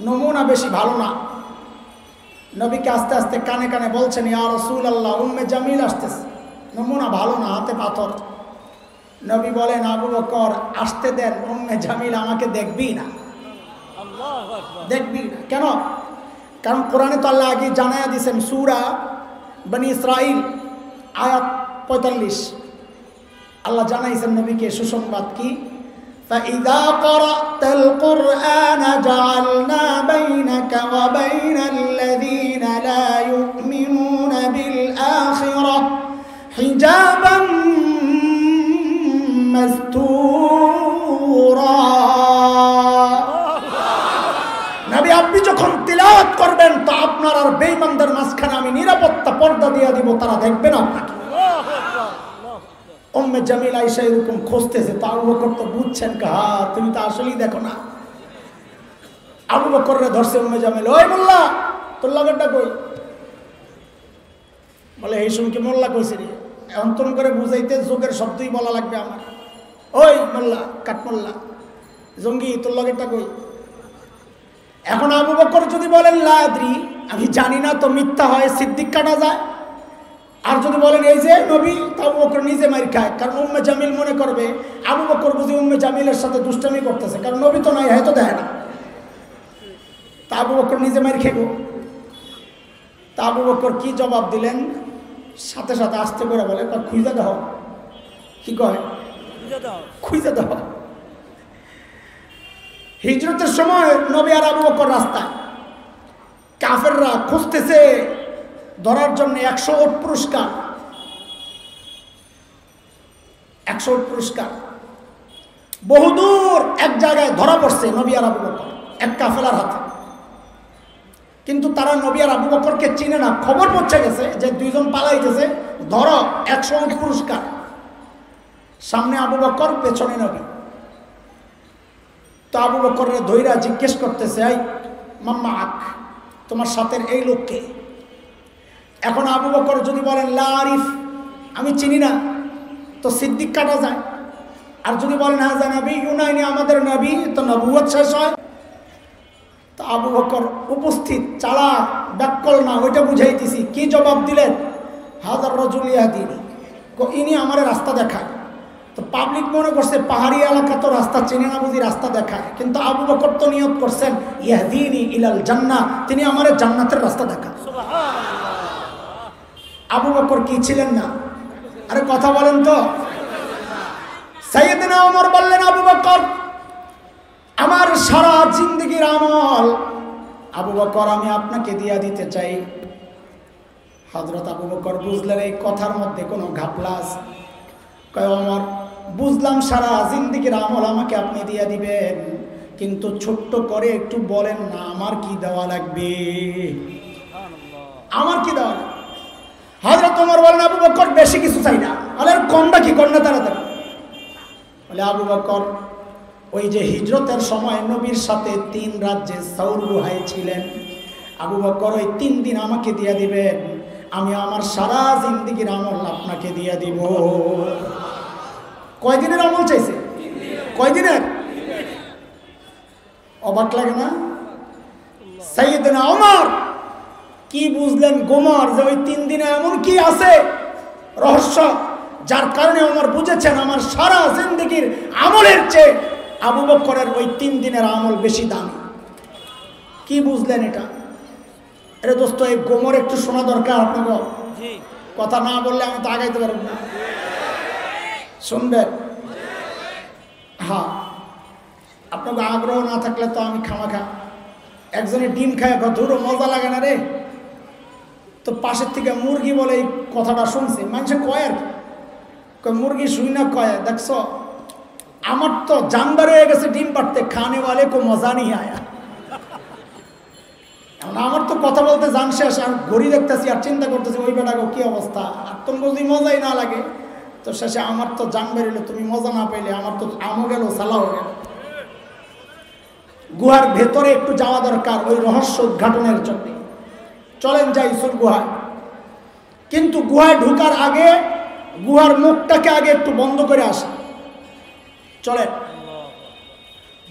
নমুনা বেশি ভালো না। নবীকে আস্তে আস্তে কানে কানে বলছেন, ইয়া রাসূলুল্লাহ উম্মে জামিল আসতেছে, নমুনা ভালো না, হাতে পাথর। নবী বলেন, আবু বকর আসতে দেন, উম্মে জামিল আমাকে দেখবি না, দেখবি না। কেন? কারণ কোরআনে তো আল্লাহ আগে জানায়া দিয়েছেন, সূরা বনি ইসরাইল আয়াত 45, আল্লাহ জানাইছেন নবীকে সুসংবাদ কি, فإذا قرأت القرآن جعلنا بينك وبين الذين لا يؤمنون بالآخرة حجابا مستورا। নবী আপনি যখন তিলাওয়াত করবেন তো আপনার আর বেঈমানদের মাঝখানে আমি নিরাপত্তা পর্দা দিয়ে দিব, তারা দেখবে না আপনাকে। উম্মে জামিল আয়েশা এরকম খুঁজতেছে, তো আবু বকর তো বুঝছেন, হা তুমি তো আসলেই দেখো না। আবু বকররে ধরছে উম্মে জামিল, ওই মোল্লা তোর লাগেরটা কই? বলে এই শুনকে মোল্লা কইছে রে, অন্তন করে বুঝাইতে যোগের শব্দই বলা লাগবে আমার। ওই মোল্লা, কাট মোল্লা, জঙ্গি তোর লাগেরটা কই? এখন আবু বকর যদি বলেন লা আদরি, আমি জানি না, তো মিথ্যা হয়, সিদ্দিক কাটা যায়। আর যদি বলেন এই যে নবী, তা আবু বকর নিজে মার খায়, কারণ উম্মে জামিল মনে করবে আবু বকর বুঝি উম্মে জামিলের সাথে দুষ্টামি করতেছে, কারণ নবী তো নাই, হয়তো দেয় না। তা আবু বকর নিজে মার খেব। তা আবু বকর কি জবাব দিলেন? সাথে সাথে আসতে করে বলে, খুঁজে দাও। কি কয়? খুঁজে দাও। হিজরতের সময় নবী আর আবু বকর রাস্তায়, কাফেররা খুঁজতেছে ধরার জন্য 100 ওট পুরস্কার, 100 ওট পুরস্কার। বহুদূর এক জায়গায় ধরা পড়ছে নবী আর আবু বকর এক কাফেলার হাতে, কিন্তু তারা নবী আর আবু বকরকে চিনে না। খবর পৌঁছে গেছে যে দুইজন পালাইতেছে, ধরো 100 ওট পুরস্কার। সামনে আবু বকর, পেছনে নবী। তো আবু বকরের ধৈরা জিজ্ঞেস করতেছে, এই মাম্মা আক, তোমার সাথে এই লোককে? এখন আবু বকর যদি বলেন লা আরিফ, আমি চিনি না, তো সিদ্দিক কাটা যায়। আর যদি বলেন হ্যাঁ যা নবী ইউনাইনি, আমাদের নবী, তো নবুয়ত শেষ হয়। তো আবু বকর উপস্থিত, চালাক, ব্যাকল না, ওইটা বুঝাইতেছি। কি জবাব দিলেন? হাজার রজুল ইয়াহদিনি, ইনি আমার রাস্তা দেখায়। তো পাবলিক মনে করছে পাহাড়ি এলাকা তো রাস্তা চিনে না বুঝি, রাস্তা দেখায়। কিন্তু আবু বকর তো নিয়ত করছেন ইয়াহদিনি ইলাল জান্নাহ, তিনি আমার জান্নাতের রাস্তা দেখায়। আবু বকর কি ছিলেন না? আরে কথা বলেন তো। সাইয়েদনা ওমর বললেন, আবু বকর আমার সারা জিন্দেগির আমল আবু বকর আমি আপনাকে দিয়া দিতে চাই। হযরত আবু বকর বুঝলেন এই কথার মধ্যে কোনো ঘাপলা আছে। কয় ওমর, বুঝলাম সারা জিন্দেগির আমল আমাকে আপনি দিয়া দিবেন, কিন্তু ছোট্ট করে একটু বলেন না আমার কি দেওয়া লাগবে, আমার কি দেওয়া লাগবে? হযরত ওমর বলেন, আবু বকর বেশি কিছু চাই না। আরে কমটা কি কর না তাড়াতাড়ি। বলে আবু বকর ওই যে হিজরতের সময় নবীর সাথে 3 রাজ্যে সাউর গুহায় ছিলেন, আবু বকর ওই 3 দিন আমাকে দিয়ে দিবেন, আমি আমার সারা জিন্দেগির আমল আপনাকে দিয়ে দিব। কয়দিনের আমল চাইছে? কয়দিনের? অবাক লাগে না? সাইয়েদনা ওমর কি বুঝলেন গোমর যে ওই 3 দিনে এমন কি আছে রহস্য, যার কারণে ওমর বুঝেছেন আমার সারা জিন্দেগির আমলের চেয়ে আবু বকরের ওই 3 দিনের আমল বেশি দামি। কি বুঝলেন এটা? আরে দোস্ত, এই গোমর একটু শোনা দরকার আপনাকে। কথা না বললে আমি তো আগাইতে পারব না। শুনবেন? হ্যাঁ, আপনাকে আগ্রহ না থাকলে তো আমি খামাখা। একজনে ডিম খায়, ধরো মজা লাগে না রে, তো পাশের থেকে মুরগি বলে এই কথাটা শুনছে, মানুষে কয় আর কি, মুরগি শুই না কয়, দেখছ আমার তো জানবার হয়ে গেছে ডিম পাড়তে, খানে ওয়ালে কো মজা নিয়ে আয়া। আমার তো কথা বলতে জান শেষ, আর ঘড়ি দেখতেছি আর চিন্তা করতেছি ওই বেটাকে কি অবস্থা, আর তুমি যদি মজাই না লাগে, তো শেষে আমার তো জান বেরিল, তুমি মজা না পাইলে আমার তো আমও গেল, সালাও গেল। গুহার ভেতরে একটু যাওয়া দরকার ওই রহস্য উদ্ঘাটনের জন্য। চলেন যাই সুর গুহায়। কিন্তু গুহায় ঢুকার আগে গুহার মুখটাকে আগে একটু বন্ধ করে আসে। চলেন।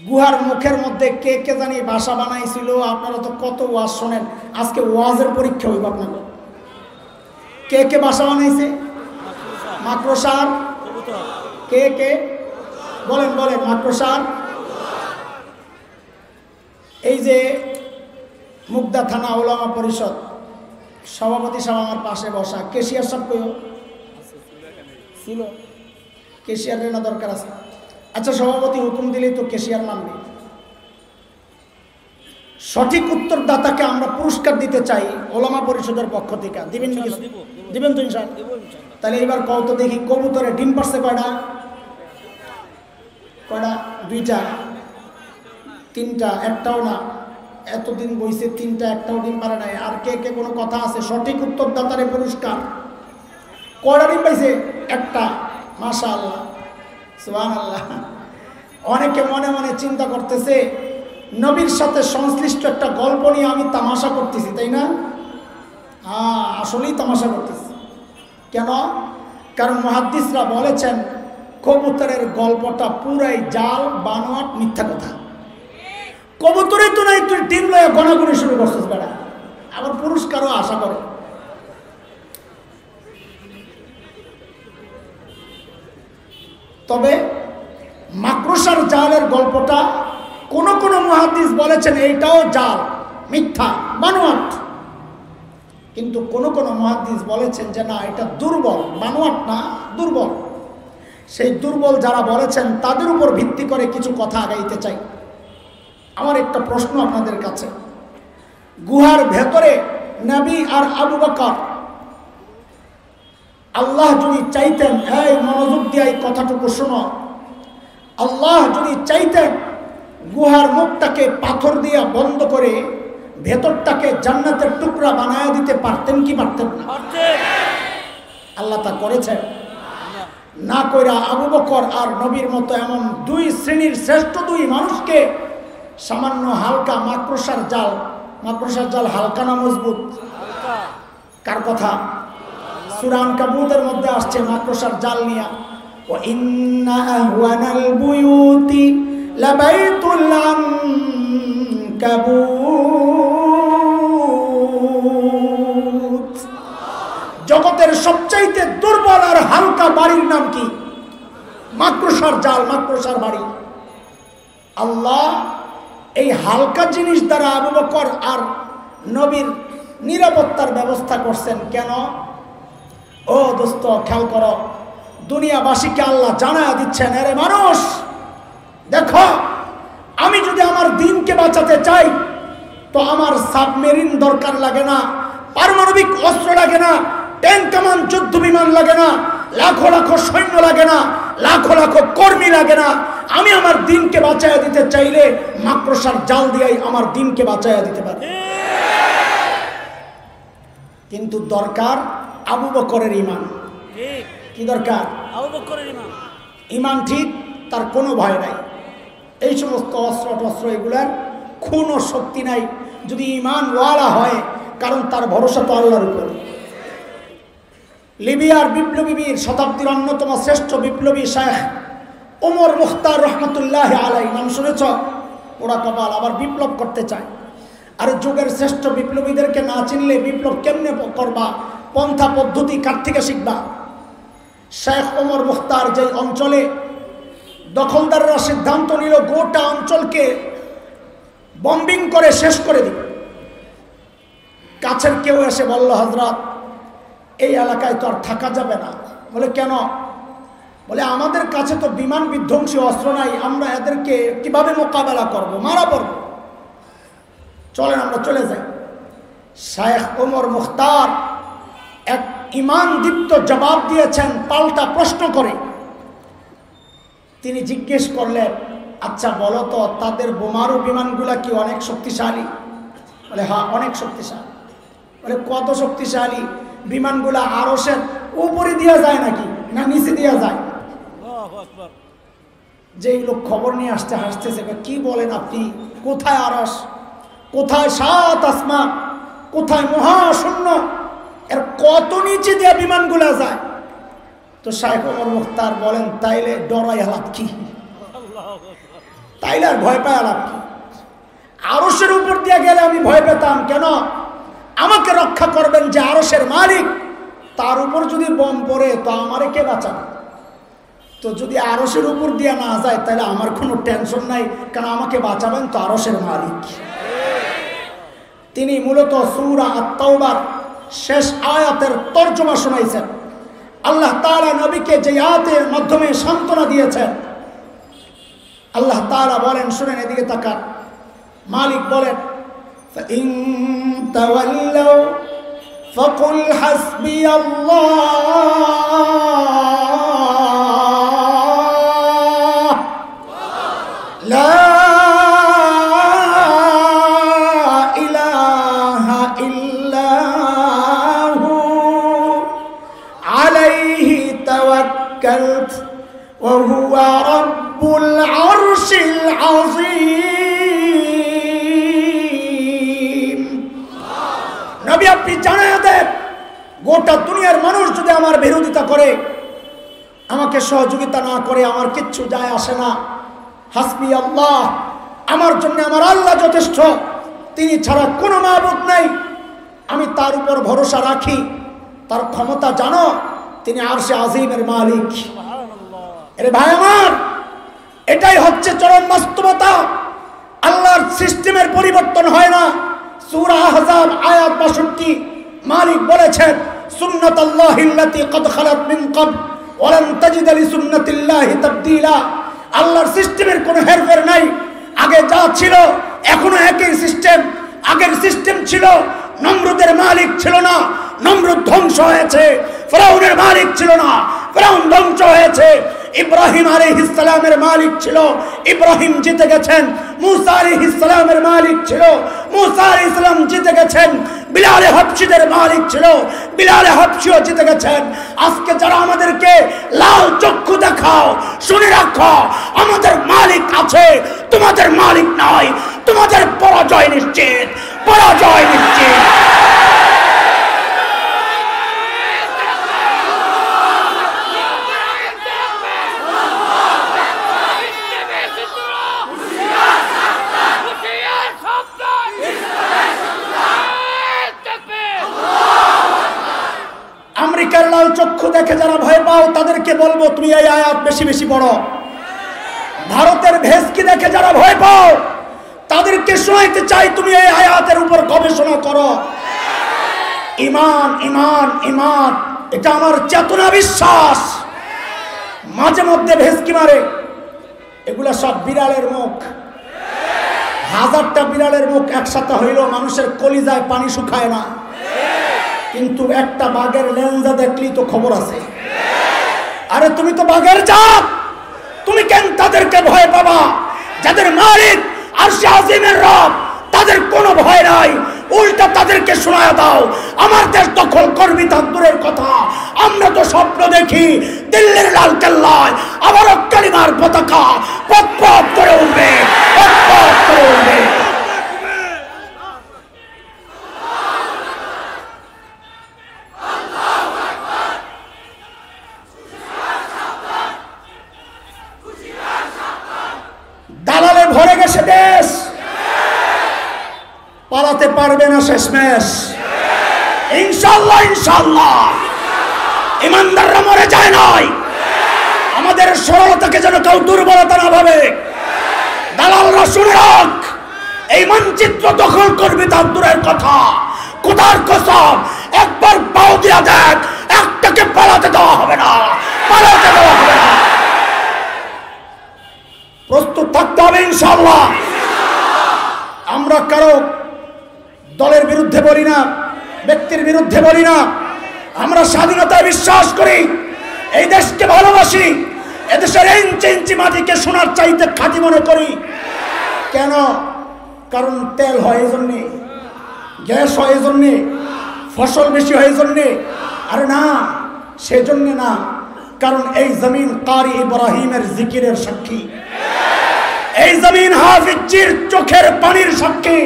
গুহার মুখের মধ্যে কে কে জানি বাসা বানাইছিল। আপনারা তো কত ওয়াজ শোনেন, আজকে ওয়াজের পরীক্ষা হইব আপনাকে। কে কে বাসা বানাইছে? মাকড়সার। কে কে বলেন বলেন? মাকড়সার। এই যে মুগদা থানা ওলামা পরিষদ সভাপতি সাহেব আমার পাশে বসা, কেশিয়ার সব কই ছিল? কেশিয়ার না দরকার আছে? আচ্ছা, সভাপতি হুকুম দিলেই তো কেশিয়ার মানবে। সঠিক উত্তরদাতাকে আমরা পুরস্কার দিতে চাই ওলামা পরিষদের পক্ষ থেকে। দিবেন নাকি? দিবেন তো ইনশাআল্লাহ। তাহলে এবার কত দেখি, কবুতরে ডিম পারছে কয়টা? কয়টা? 2টা, 3টা, একটাও না। এতদিন বইছে 3টা, একটাও ডিম পারে নাই। আর কে কে কোনো কথা আছে? সঠিক উত্তরদাতারে পুরস্কার। কয়টা ডিম পাইছে? একটা। মাশাআল্লাহ, সুবহানাল্লাহ। অনেকে মনে মনে চিন্তা করতেছে নবীর সাথে সংশ্লিষ্ট একটা গল্প নিয়ে আমি তামাশা করতেছি, তাই না? আসলেই তামাশা করতেছি। কেন? কারণ মুহাদ্দিসরা বলেছেন কবুতরের গল্পটা পুরাই জাল, বানোয়াট, মিথ্যা কথা। কবুতরে তো নাই, তুই ডিম লয়ে গণাগণি শুরু করছিস বেড়া, আবার পুরস্কারও আশা করে। তবে মাকড়সার জালের গল্পটা কোন কোন মুহাদ্দিস বলেছেন এইটাও জাল, মিথ্যা, বানোয়াট। কিন্তু কোন কোন মুহাদ্দিস বলেছেন যে না, এটা দুর্বল, বানোয়াট না, দুর্বল। সেই দুর্বল যারা বলেছেন তাদের উপর ভিত্তি করে কিছু কথা আগাইতে চাই। আমার একটা প্রশ্ন আপনাদের কাছে, গুহার ভেতরে নবী আর আবু বকর, আল্লাহ যদি চাইতেন, এই মনোযোগ দিয়ে এই কথাটুকু শোনো, আল্লাহ যদি চাইতেন গুহার মুখটাকে পাথর দিয়ে বন্ধ করে ভেতরটাকে জান্নাতের টুকরা বানায় দিতে পারতেন কি পারতেন না? আল্লাহ তা করেছেন না? কইরা আবু বকর আর নবীর মতো এমন দুই শ্রেণীর শ্রেষ্ঠ দুই মানুষকে সামান্য হালকা মাকড়সার জাল হালকা না মজবুত? কার কথা? সূরা আনকাবুতের মধ্যে আসছে মাকড়সার জাল নিয়া, ওয়া ইন্না আহওয়ানাল বুয়ুতি লাবাইতুল আনকাবুত। জগতের সবচাইতে দুর্বল আর হালকা বাড়ির নাম কি? মাকড়সার জাল, মাকড়সার বাড়ি। আল্লাহ এই হালকা জিনিস দ্বারা আবু বকর আর নবীর নিরাপত্তার ব্যবস্থা করছেন। কেন? ও দোস্ত, খেয়াল করো, দুনিয়াবাসীকে আল্লাহ জানায়া দিচ্ছেন, আরে মানুষ দেখো, আমি যদি আমার দিনকে বাঁচাতে চাই তো আমার সাবমেরিন দরকার লাগে না, পারমাণবিক অস্ত্র লাগে না, ট্যাঙ্ক কামান যুদ্ধ বিমান লাগে না, লাখো লাখো সৈন্য লাগে না, লাখো লাখো কর্মী লাগে না। আমি আমার দিনকে বাঁচায়া দিতে চাইলে মাকড়সার জাল দিয়েই আমার দিনকে বাঁচায়া দিতে পারি। কিন্তু দরকার আবু বকরের ঈমান। কি দরকার? আবু বকরের ঈমান। ঈমান ঠিক, তার কোনো ভয় নাই। এই সমস্ত অস্ত্র টস্ত্র এগুলার কোনো শক্তি নাই যদি ঈমান ওয়ালা হয়, কারণ তার ভরসা তো আল্লাহর উপর। লিবিয়ার বিপ্লবীর শতাব্দীর অন্যতম শ্রেষ্ঠ বিপ্লবী শেখ ওমর মুখতার রহমতুল্লাহ আলাই, নাম শুনেছ? ওরা কপাল, আবার বিপ্লব করতে চায়। আর যুগের শ্রেষ্ঠ বিপ্লবীদেরকে না চিনলে বিপ্লব কেমনে করবা? পন্থা পদ্ধতি কার থেকে শিখবা? শেখ ওমর মুখতার যে অঞ্চলে দখলদাররা সিদ্ধান্ত নিল গোটা অঞ্চলকে বম্বিং করে শেষ করে দিবে, কাছের কেউ এসে বলল, হযরত এই এলাকায় তো আর থাকা যাবে না। বলে কেন? বলে আমাদের কাছে তো বিমান বিধ্বংসী অস্ত্র নাই, আমরা এদেরকে কিভাবে মোকাবেলা করব? মারা পড়ব, চলেন আমরা চলে যাই। শেখ ওমর মুখতার এক ঈমান দীপ্ত জবাব দিয়েছেন পাল্টা প্রশ্ন করে। তিনি জিজ্ঞেস করলেন, আচ্ছা বলো তো, তাদের বোমারু বিমানগুলা কি অনেক শক্তিশালী? বলে হ্যাঁ, অনেক শক্তিশালী। বলে কত শক্তিশালী? বিমানগুলা আরশের উপরে দেওয়া যায় নাকি, না নিচে দেওয়া যায়? যেই লোক খবর নিয়ে আসতে হাসতেছে, কি বলেন আপনি? কোথায় আরশ, কোথায় সাত আসমান, কোথায় মহাশূন্য, এর কত নিচে দেওয়া বিমানগুলা যায়? তো শেখ ওমর মুখতার বলেন, তাইলে ডরাই হালাত কি? তাইলে আর ভয় পায় আলাপ কি? আরশের উপর দিয়ে গেলে আমি ভয় পেতাম, কেন? আমাকে রক্ষা করবেন যে আরশের মালিক, তার উপর যদি বোম পড়ে তো আমারে কে বাঁচাবে? তো যদি আরশের উপর দিয়ে না যায় তাহলে আমার কোনো টেনশন নাই, কারণ আমাকে বাঁচাবেন তো আরশের মালিক। তিনি মূলত সূরা আত-তাওবার শেষ আয়াতের তরজমা শোনাইছেন। আল্লাহ তাআলা নবীকে যে আয়াতের মাধ্যমে সান্ত্বনা দিয়েছেন, আল্লাহ তাআলা বলেন, শুনেন, এদিকে তাকান। মালিক বলেন, فإن تولوا فقل حسبي الله لا إله إلا هو عليه توكلت وهو رب العرش العظيم। নবী আপনি জানায়া দেন, গোটা দুনিয়ার মানুষ যদি আমার বিরোধিতা করে, আমাকে সহযোগিতা না করে, আমার কিচ্ছু যায় আসে না। হাসবি আল্লাহ, আমার জন্য আমার আল্লাহ যথেষ্ট, তিনি ছাড়া কোনো মাবুদ নাই। আমি তার উপর ভরসা রাখি, তার ক্ষমতা জানো, তিনি আরশে আজিমের মালিক। আরে ভাই আমার, এটাই হচ্ছে চরম বাস্তবতা। আল্লাহর সিস্টেমের পরিবর্তন হয় না। সূরা আহজাব আয়াত 62 মালিক বলেছেন, সুন্নাতাল্লাহিল্লাতী ক্বাদ খালাত মিন ক্বাবল ওয়া লান তাজিদা লিসুন্নাতিল্লাহি তাবদীলা। আল্লাহর সিস্টেমের কোনো হেরফের নাই। আগে যা ছিল এখনো একই সিস্টেম। আগের সিস্টেম ছিল, নমরুদের মালিক ছিল না, নমরুদ ধ্বংস হয়েছে। ফিরআউনের মালিক ছিল না, ফিরআউন ধ্বংস হয়েছে। ইব্রাহিম আলাইহিস সালামের মালিক ছিল, ইব্রাহিম জিতে গেছেন। মুসা আলাইহিস সালামের মালিক ছিল, মুসা আলাইহিস সালাম জিতে গেছেন। বিলাল হাবশীদের মালিক ছিল, বিলাল হাবশীও জিতে গেছেন। আজকে যারা আমাদেরকে লাল চক্ষু দেখাও, শুনে রাখো, আমাদের মালিক আছে, তোমাদের মালিক নাই। তোমাদের পরাজয় নিশ্চিত, পরাজয় নিশ্চিত। আমেরিকার লাল চক্ষু দেখে যারা ভয় পাও, তাদেরকে বলবো তুমি এই আয়াত বেশি বেশি পড়ো। ভারতের ভেস্কি দেখে যারা ভয় পাও, তাদেরকে শোনাইতে চাই তুমি এই আয়াতের উপর গবেষণা করো। ঈমান, ঈমান, ঈমান, এটা আমার চেতনা বিশ্বাস। মাঝে মধ্যে ভেস্কি মারে, এগুলা সব বিড়ালের মুখ। হাজারটা বিড়ালের মুখ একসাথে হইলেও মানুষের কলিজায় পানি শুকায় না, কিন্তু একটা বাঘের লেঞ্জা দেখলি তো খবর আছে। আরে তুমি তো বাঘের জাত, তুমি কেন তাদেরকে ভয় পাবা? যাদের মালিক আরশে আজিমের রব, তাদের কোনো ভয় নাই। উল্টা তাদেরকে শোনায় দাও, আমার দেশ দখল করবি তা দূরের কথা, আমরা তো স্বপ্ন দেখি দিল্লির লাল কেল্লায় আবারও কালিমার পতাকা পথ পথ করে উঠবে, পথ পথ করে উঠবে। দালালে ভরে গেছে দেশ, পালাতে পারবে না শেষমেশ। ইনশাআল্লাহ, ইনশাআল্লাহ। ইমানদাররা মরে যায় নাই। আমাদের সরলতাকে যেন কেউ দুর্বলতা না ভাবে। দালালরা শুনে রাখ, এই মানচিত্র দখল করবি তার দূরের কথা, খোদার কসম একবার পাও দিয়া দেখ, একটাকে পালাতে দেওয়া হবে না, পালাতে দেওয়া হবে না। প্রস্তুত থাকতে হবে ইনশাআল্লাহ। আমরা কারো দলের বিরুদ্ধে বলি না, ব্যক্তির বিরুদ্ধে বলি না। আমরা স্বাধীনতায় বিশ্বাস করি, এই দেশকে ভালোবাসি, এদেশের ইঞ্চি ইঞ্চি মাটিকে সোনার চাইতে খাঁটি মনে করি। কেন? কারণ তেল হয় এই জন্যে, গ্যাস হয় এই জন্যে, ফসল বেশি হয় এই জন্যে। আরে না, সেজন্যে না, কারণ এই জমিন কারি ইব্রাহিমের জিকিরের সাক্ষী, এই জমিন হাফিজির চোখের পানির সাক্ষী,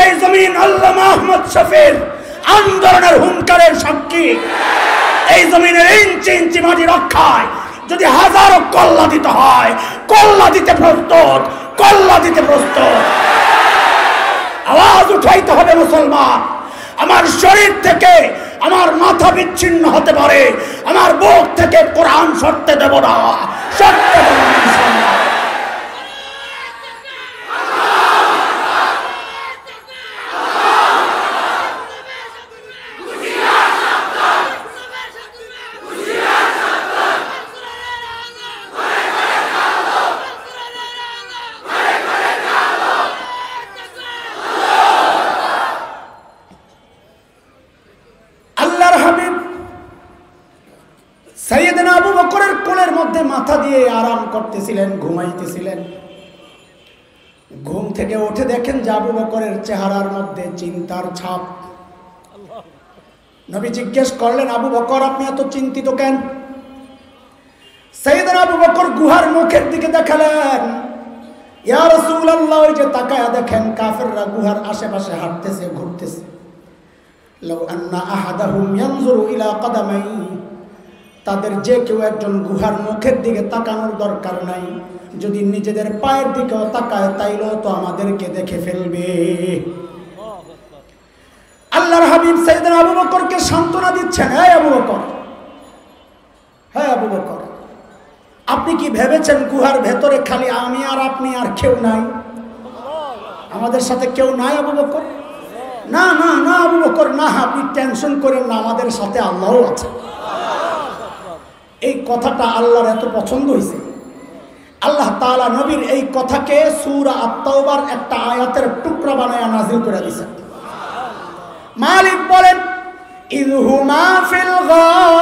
এই জমিন আল্লামা আহমদ শফির আন্দোলনের হুঙ্কারের সাক্ষী। এই জমিনের ইঞ্চি ইঞ্চি মাটি রক্ষায় যদি হাজারো কল্লা দিতে হয়, কল্লা দিতে প্রস্তুত, কল্লা দিতে প্রস্তুত। আওয়াজ উঠাইতে হবে মুসলমান। আমার শরীর থেকে আমার মাথা বিচ্ছিন্ন হতে পারে, আমার বুক থেকে কোরআন সরতে দেব না, সরতে দেব না ইনশাআল্লাহ। সাইয়েদনা আবু বকরের কোলের মধ্যে মাথা দিয়ে আরাম করতেছিলেন, ঘুমাইতেছিলেন। ঘুম থেকে উঠে দেখেন যে আবু বকরের চেহারার মধ্যে চিন্তার ছাপ। নবী জিজ্ঞেস করলেন, আবু বকর আপনি এত চিন্তিত কেন? সাইয়েদনা আবু বকর গুহার মুখের দিকে দেখালেন। ইয়া রাসূলুল্লাহ, ওই যে তাকায়া দেখেন কাফেররা গুহার আশেপাশে হাঁটতেছে, ঘুরতেছে। লাউ আন্না আহাদাহুম ইয়ানজুরু ইলা কদামাইহি, তাদের যে কেউ একজন গুহার মুখের দিকে তাকানোর দরকার নাই, যদি নিজেদের পায়ের দিকেও তাকায় তাইলেও তো আমাদেরকে দেখে ফেলবে। আল্লাহর হাবিব সাইয়েদনা আবু বকরকে সান্ত্বনা দিচ্ছেন, হে আবু বকর, হে আবু বকর, আপনি কি ভেবেছেন গুহার ভেতরে খালি আমি আর আপনি আর কেউ নাই? আমাদের সাথে কেউ নাই আবু বকর? না না না আবু বকর না, আপনি টেনশন করেন না, আমাদের সাথে আল্লাহও আছে। এই কথাটা আল্লাহর এত পছন্দ হয়েছে, আল্লাহ তাআলা নবীর এই কথাকে সূরা আত-তাওবার একটা আয়াতের টুকরা বানায়া নাযিল করে দিয়েছেন। মালিক বলেন, ইযহুমা ফিল গার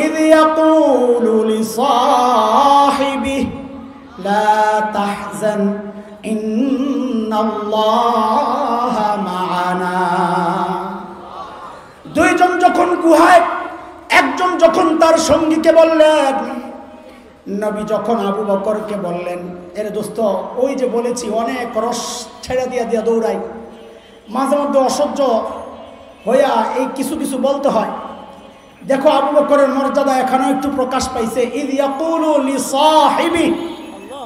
ইয ইয়াকুলু লিসাহিবিহি লা তাহজান ইন্নাল্লাহা মা'ানা। দুইজন যখন গুহায়, একজন যখন তার সঙ্গীকে বললেন, নবী যখন আবু বকরকে বললেন, এরে দোস্ত ওই যে বলেছি অনেক রস ছেড়ে দিয়া দিয়া দৌড়াই, মাঝে মধ্যে অসহ্য হইয়া এই কিছু কিছু বলতে হয়। দেখো আবু বকরের মর্যাদা এখানেও একটু প্রকাশ পাইছে। ইয ইয়াকুলু লিসাহিবি,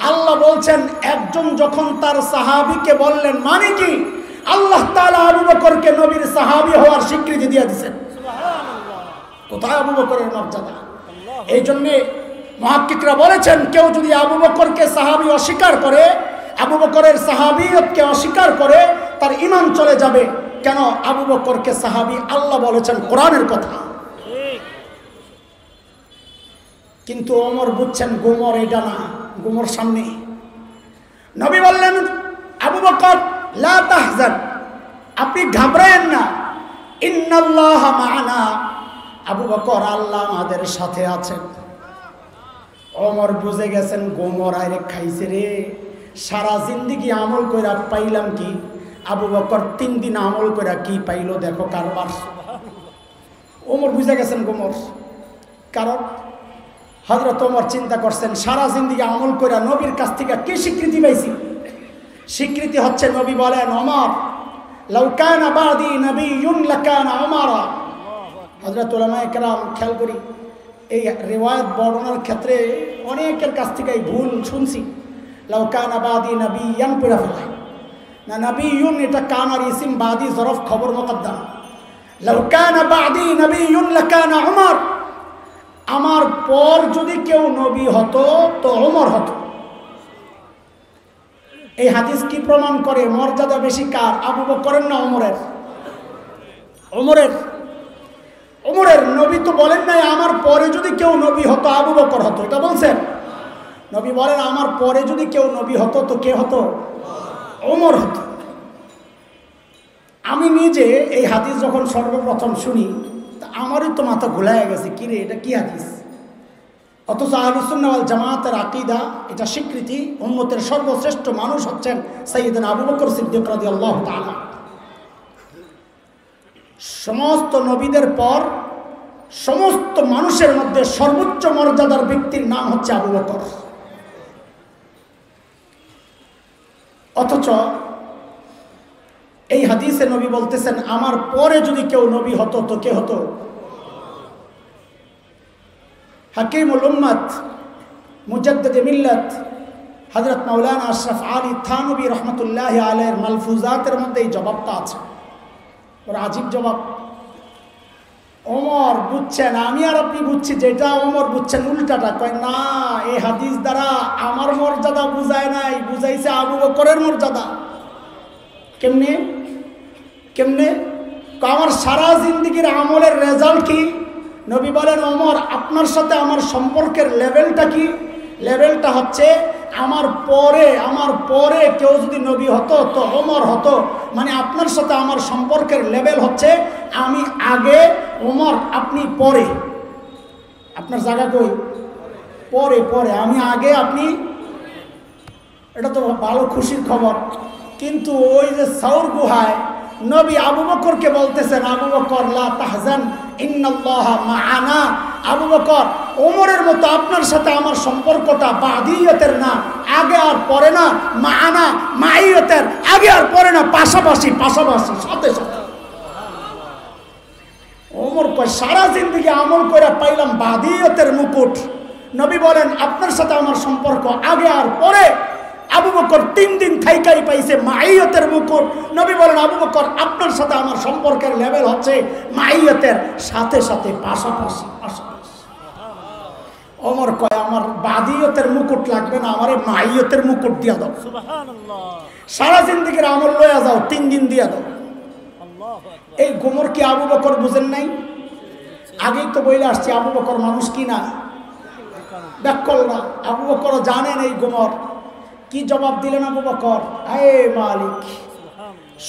আল্লাহ বলছেন একজন যখন তার সাহাবীকে বললেন, মানে কি আল্লাহ তাআলা আবু বকরকে নবীর সাহাবী হওয়ার স্বীকৃতি দিয়ে দিয়েছেন। কোথায় আবু বকরের মর্যাদা! এই জন্যে মুহাক্কিকরা বলেছেন, কেউ যদি আবু বকরকে সাহাবী অস্বীকার করে, আবু বকরের সাহাবিয়তকে অস্বীকার করে, তার ঈমান চলে যাবে। কেন? আবু বকরকে সাহাবী আল্লাহ বলেছেন, কোরআনের কথা। কিন্তু ওমর বুঝছেন গোমর এটা না, গোমর সামনে। নবী বললেন, আবু বকর লা তাহজান, আপনি ঘাবড়ায়েন না, ইন্নাল্লাহা মা'ানা, আবু বকর আল্লাহ আমাদের সাথে আছেন। ওমর বুঝে গেছেন গোমর আইরে খাইছে রে, সারা জিন্দেগি আমল কইরা পাইলাম কি, আবু বকর 3 দিন আমল কইরা কি পাইলো দেখো কারবার। ওমর বুঝে গেছেন গোমর। কারণ হযরত ওমর চিন্তা করছেন, সারা জিন্দেগি আমল কইরা নবীর কাছ থেকে কি স্বীকৃতি পাইছি? স্বীকৃতি হচ্ছে নবী বলেন, ওমর লাউ কানা বাদি নবিয়্যুন লাকানা ওমরা। হযরত উলামায়ে কেরাম খেয়াল করি, এই রিওয়ায়াত বর্ণনার ক্ষেত্রে অনেকের কাছ থেকে ভুল শুনছি। লাউ কানা বাদি নবিয়্যান পড়া ফেলায় না, নবিয়্যুন এটা কানার ইসিম, বাদি জরফ খবর মুকদ্দাম। লাউ কানা বাদি নবিয়্যুন লাকানা ওমর, আমার পর যদি কেউ নবী হতো তো ওমর হতো। এই হাদিস কি প্রমাণ করে? মর্যাদা বেশি কার, আবু বকরের না ওমরের? ওমরের। ওমরের। নবী তো বলেন নাই আমার পরে যদি কেউ নবী হতো আবু বকর হতো, এটা বলছেন? নবী বলেন আমার পরে যদি কেউ নবী হতো তো কে হতো? ওমর হতো। আমি নিজে এই হাদিস যখন সর্বপ্রথম শুনি, তা আমারই তো মাথা ঘোলায় গেছে, কিরে এটা কি হাদিস? অথচ আহলুস সুন্নাহ ওয়াল জামাতের আকীদা, এটা স্বীকৃতি উম্মতের সর্বশ্রেষ্ঠ মানুষ হচ্ছেন সাইয়্যিদনা আবু বকর সিদ্দিক রাদিয়াল্লাহু তাআলা। সমস্ত নবীদের পর সমস্ত মানুষের মধ্যে সর্বোচ্চ মর্যাদার ব্যক্তির নাম হচ্ছে আবু বকর। অথচ এই হাদিসে নবী বলতেছেন আমার পরে যদি কেউ নবী হতো তো কে হতো? হাকিমুল উম্মত মুজাদ্দিদ মিল্লাত হযরত মাওলানা আশরাফ আলী থানভী রহমতুল্লাহি আলাইহির মালফুজাতের মধ্যে এই জবাবটা আছে। ওর আজীব জবাব। ওমর বুঝছেন, আমি আর আপনি বুঝছি যেটা, ওমর বুঝছেন উল্টাটা। কয় না, এই হাদিস দ্বারা আমার মর্যাদা বুঝায় নাই, বুঝাইছে আবু বকরের মর্যাদা। কেমনে কেমনে? আমার সারা জিন্দেগির আমলের রেজাল্ট কি? নবী বলেন ওমর আপনার সাথে আমার সম্পর্কের লেভেলটা কি? লেভেলটা হচ্ছে আমার পরে কেউ যদি নবী হতো তো ওমর হতো। মানে আপনার সাথে আমার সম্পর্কের লেভেল হচ্ছে আমি আগে, ওমর আপনি পরে। আপনার জায়গা কই? পরে পরে, আমি আগে আপনি। এটা তো ভালো খুশির খবর। কিন্তু ওই যে সাউর গুহায় নবী আবু বকরকে বলতেছেন, আবু বকর লা তাহজান ইন্নাল্লাহা মা'ানা। আবু বকর, ওমরের মতো আপনার সাথে আমার সম্পর্কটা বাদিয়তের না, আগে আর পরে না, মা'ানা মাইয়তের, আগে আর পরে না, পাশাপাশি পাশাপাশি, সাথে সাথে। ওমর কয় সারা জিন্দেগি আমল করে পাইলাম বাদিয়তের মুকুট। নবী বলেন আপনার সাথে আমার সম্পর্ক আগে আর পরে। আবু বকর 3 দিন থাইকাই পাইছে মাইয়তের মুকুট। নবী বলেন আবু বকর আপনার সাথে আমার সম্পর্কের লেভেল হচ্ছে মাইয়তের সাথে সাথে, পাশাপাশি পাশাপাশি। ওমর কয় আমার বাদিয়তের মুকুট লাগবে না, আমারে মাইয়তের মুকুট দিয়া দাও। সারা জিন্দেগির আমল লয়া যাও, 3 দিন দিয়া দাও। এই গোমর কি আবু বকর বুঝেন নাই? আগেই তো বইলে আসছি আবু বকর মানুষ কি না, ব্যাকল না। আবু বকর জানেন এই গোমর। কি জবাব দিলেন আবু বকর? হে মালিক,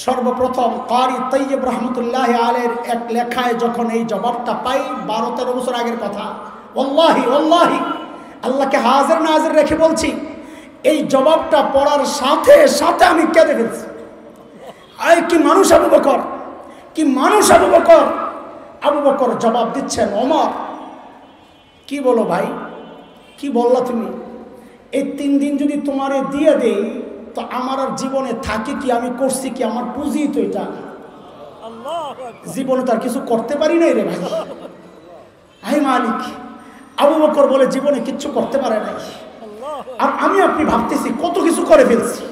সর্বপ্রথম কারি তৈয়ব রহমতুল্লাহ আলের এক লেখায় যখন এই জবাবটা পাই, 12-13 বছর আগের কথা, ওয়াল্লাহি ওয়াল্লাহি আল্লাহকে হাজির নাজির রেখে বলছি, এই জবাবটা পড়ার সাথে সাথে আমি কেঁদে ফেলছি। আয় কি মানুষ আবু বকর, কি মানুষ আবু বকর। আবু বকর জবাব দিচ্ছেন, ওমর কি বলো ভাই, কি বললা তুমি? এই 3 দিন যদি তোমারে দিয়ে দেই তো আমার আর জীবনে থাকে কি, আমি করছি কি, আমার পুঁজি তো এটা, জীবনে তার কিছু করতে পারি নাই রে ভাই। হাই মালিক, আবু বকর বলে জীবনে কিচ্ছু করতে পারে নাই, আর আমি আপনি ভাবতেছি কত কিছু করে ফেলছি।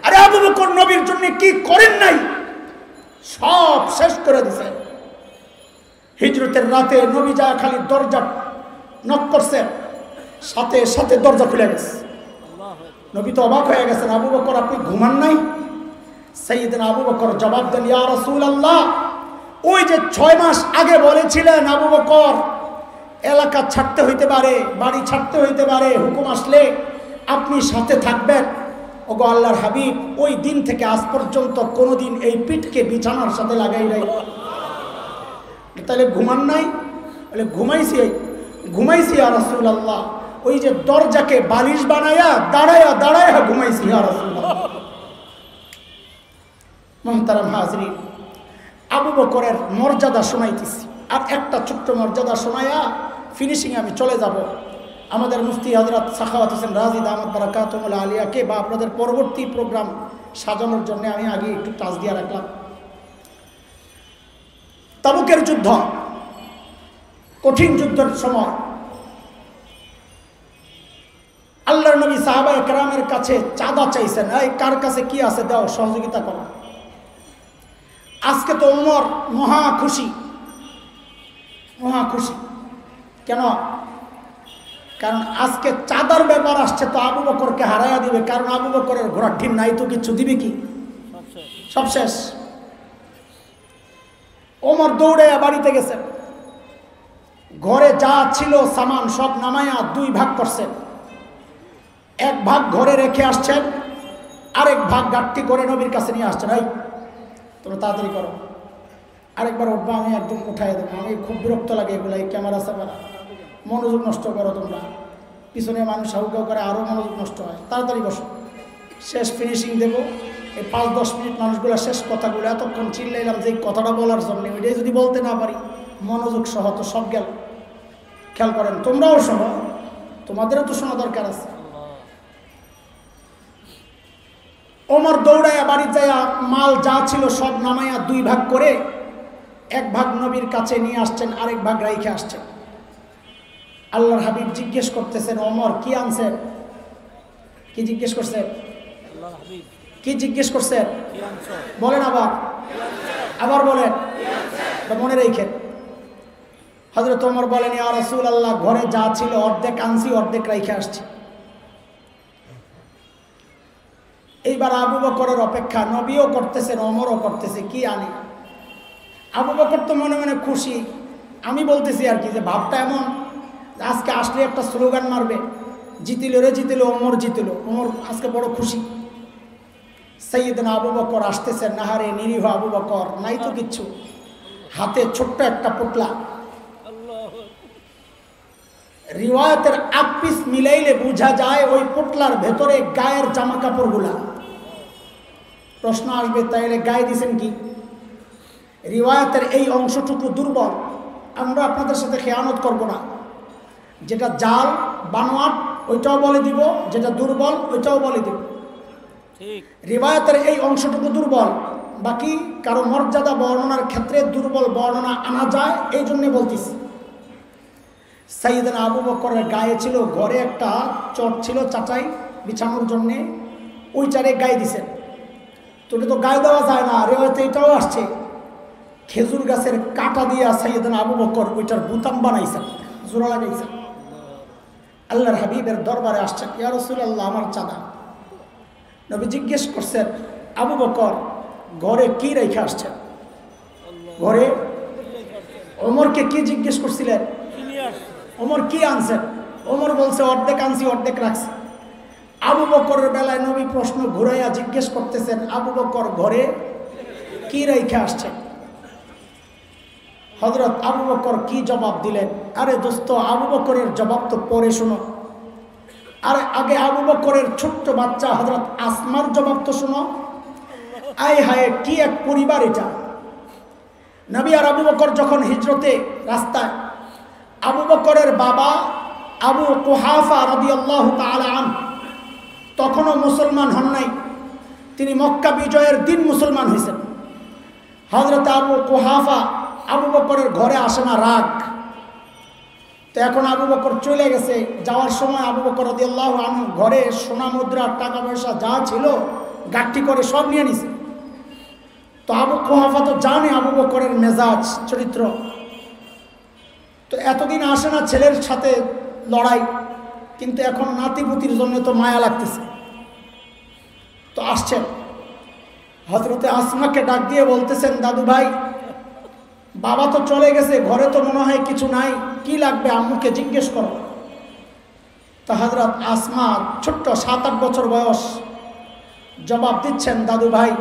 আরে আবু বকর নবীর জন্য কি করেন নাই, সব শেষ করে দিছে। হিজরতের রাতে নবী যা খালি দরজা নক করছে, সাথে সাথে দরজা খুলে গেছে। নবী তো অবাক হয়ে গেছেন, আবু বকর আপনি ঘুমান নাই? সাইয়েদনা আবু বকর জবাব দেন, ইয়া রাসূলুল্লাহ, ওই যে 6 মাস আগে বলেছিলেন আবু বকর এলাকা ছাড়তে হইতে পারে, বাড়ি ছাড়তে হইতে পারে, হুকুম আসলে আপনি সাথে থাকবেন। ওগো আল্লাহর হাবিব, ওই দিন থেকে আজ পর্যন্ত কোনোদিন এই পিঠকে বিছানার সাথে লাগাই নাই। তাহলে ঘুমান নাই? বলে ঘুমাইছি, ঘুমাইছি ইয়া রাসূলুল্লাহ, ওই যে দরজাকে বালিশ বানায়া দাঁড়ায়া দাঁড়ায়া ঘুমাইছি ইয়া রাসূলুল্লাহ। মুহতারাম হাজরিন, আবু বকরের মর্যাদা শোনাইতেছি, আর একটা ছোট্ট মর্যাদা শোনায়া ফিনিশিংয়ে আমি চলে যাব। আমাদের মুফতি হযরত সাখাওয়াত হোসেন রাজি দামাত বারাকাতুহুল আলিয়াকে বা আপনাদের পরবর্তী প্রোগ্রাম সাজানোর জন্য আমি আগে একটু টাচ দিয়ে রাখলাম। তাবুকের যুদ্ধ, কঠিন যুদ্ধের সময় আল্লাহর নবী সাহাবায়ে কেরামের কাছে চাঁদা চাইছেন, এই কার কাছে কি আছে দাও, সহযোগিতা করো। আজকে তো ওমর মহা খুশি, মহা খুশি। কেন? কারণ আজকে চাঁদার ব্যাপার আসছে, তো আবু বকরকে হারাইয়া দিবে। কারণ আবু বকরের ঘোড়ার ঢিম নাই তো কিছু দিবে কি, সব শেষ। ওমর দৌড়াইয়া বাড়িতে গেছেন, ঘরে যা ছিল সামান সব নামাইয়া 2 ভাগ করছেন। 1 ভাগ ঘরে রেখে আসছেন, আরেক ভাগ গাঠটি করে নবীর কাছে নিয়ে আসছেন। এই তোমরা তাড়াতাড়ি করো, আরেকবার উঠবো, আমি একদম উঠাই দেবো। আমি খুব বিরক্ত লাগে এগুলো, এই ক্যামেরা স্যামেরা মনোযোগ নষ্ট করো তোমরা, পিছনে মানুষ হাউকাউ করে, আরও মনোযোগ নষ্ট হয়। তাড়াতাড়ি বসো, শেষ ফিনিশিং দেবো। এই 5-10 মিনিট মানুষগুলো শেষ কথাগুলো এতক্ষণ চিল্লাইলাম যে কথাটা বলার জন্য, ওইটাই যদি বলতে না পারি মনোযোগ সহ তো সব গেল। খেয়াল করেন, তোমরাও শোনো, তোমাদেরও তো শোনা দরকার আছে। ওমর দৌড়াইয়া বাড়ি যাইয়া মাল যা ছিল সব নামাইয়া 2 ভাগ করে 1 ভাগ নবীর কাছে নিয়ে আসছেন, আরেক ভাগ রাইখে আসছেন। আল্লাহর হাবিব জিজ্ঞেস করতেছেন, ওমর কি আনছেন? কি জিজ্ঞেস করছেন? কি জিজ্ঞেস করছেন? বলেন আবার, আবার বলেন, মনে রেখেন। হযরত ওমর বলেন, ইয়া রাসূলুল্লাহ, ঘরে যা ছিল অর্ধেক আনছি, অর্ধেক রাইখে আসছি। এইবার আবু বকরের অপেক্ষা, নবীও করতেছেন, ওমরও করতেছে, কি আনি। আবু বকর তো মনে মনে খুশি। আমি বলতেছি আর কি, যে ভাবটা এমন আজকে আসলে একটা স্লোগান মারবে, জিতিল রে জিতিল, ওমর জিতিল, ওমর আজকে বড় খুশি। সাইয়েদনা আবু বকর আসতেছেন, নাহারে নিরীহ আবু বকর, নাই তো কিচ্ছু, হাতে ছোট্ট একটা পোটলা। রিওয়ায়াতের 8 পিস মিলাইলে বোঝা যায় ওই পোটলার ভেতরে গায়ের জামা কাপড়গুলা। প্রশ্ন আসবে, তাইলে গায়ে দিছেন কি? রিওয়ায়াতের এই অংশটুকু দুর্বল, আমরা আপনাদের সাথে খেয়ানত করব না। যেটা জাল বানোয়াট ওইটাও বলে দিব, যেটা দুর্বল ওইটাও বলে দিব। রিওয়ায়াতের এই অংশটুকু দুর্বল, বাকি কারো মর্যাদা বর্ণনার ক্ষেত্রে দুর্বল বর্ণনা আনা যায়, এই জন্যে বলতেছি। সাইয়েদনা আবু বকরের গায়ে ছিল, ঘরে একটা চট ছিল চাচাই বিছানোর জন্যে, ওই চারে গায়ে দিছেন। তো এটা তো গায়ে দেওয়া যায় না, রিওয়ায়াতে এটাও আসছে, খেজুর গাছের কাটা দিয়া সাইয়েদনা আবু বকর ওইটার বুতাম বানাইছেন, জোড়া লাগাইছেন। আল্লাহর হাবিবের দরবারে আসছেন, ইয়া রাসূলুল্লাহ আমার চাঁদা। নবী জিজ্ঞেস করছেন, আবু বকর ঘরে কি রেখে আসছেন? ঘরে ওমরকে কি জিজ্ঞেস করছিলেন? ওমর কি আনছেন? ওমর বলছে অর্ধেক আনছি, অর্ধেক রাখছি। আবু বকরের বেলায় নবী প্রশ্ন ঘুরাইয়া জিজ্ঞেস করতেছেন, আবু বকর ঘরে কি রেখে আসছেন? হযরত আবু বকর কি জবাব দিলেন? আরে দোস্ত, আবু বকরের জবাব তো পরে শোনো। আরে আগে আবু বকরের ছোট্ট বাচ্চা হযরত আসমার জবাব তো শোনো। আয় হায়, কি এক পরিবার এটা! নবী আর আবু বকর যখন হিজরতে রাস্তায়, আবু বকরের বাবা আবু কুহাফা রাদিয়াল্লাহু তাআলা আনহু তখনও মুসলমান হন নাই, তিনি মক্কা বিজয়ের দিন মুসলমান হয়েছেন। হযরত আবু কুহাফা আবু বকরের ঘরে আসে না, রাগ। তো এখন আবু বকর চলে গেছে, যাওয়ার সময় আবু বকর রাদিয়াল্লাহু আনহু ঘরে সোনা মুদ্রা টাকা পয়সা যা ছিল গাঠি করে সব নিয়ে নিছে। তো আবু কুহাফা তো জানে আবু বকরের মেজাজ চরিত্র, তো এতদিন আসে না ছেলের সাথে লড়াই, কিন্তু এখন নাতিপুতির জন্য তো মায়া লাগতেছে, তো আসছেন। হযরতে আসমাকে ডাক দিয়ে বলতেছেন, দাদু ভাই বাবা তো চলে গেছে, ঘরে তো মনে হয় কিছু নাই, কি লাগবে আম্মুকে জিজ্ঞেস করো। তো হযরত আসমা ছোট্ট 7-8 বছর বয়স, জবাব দিচ্ছেন, দাদু ভাই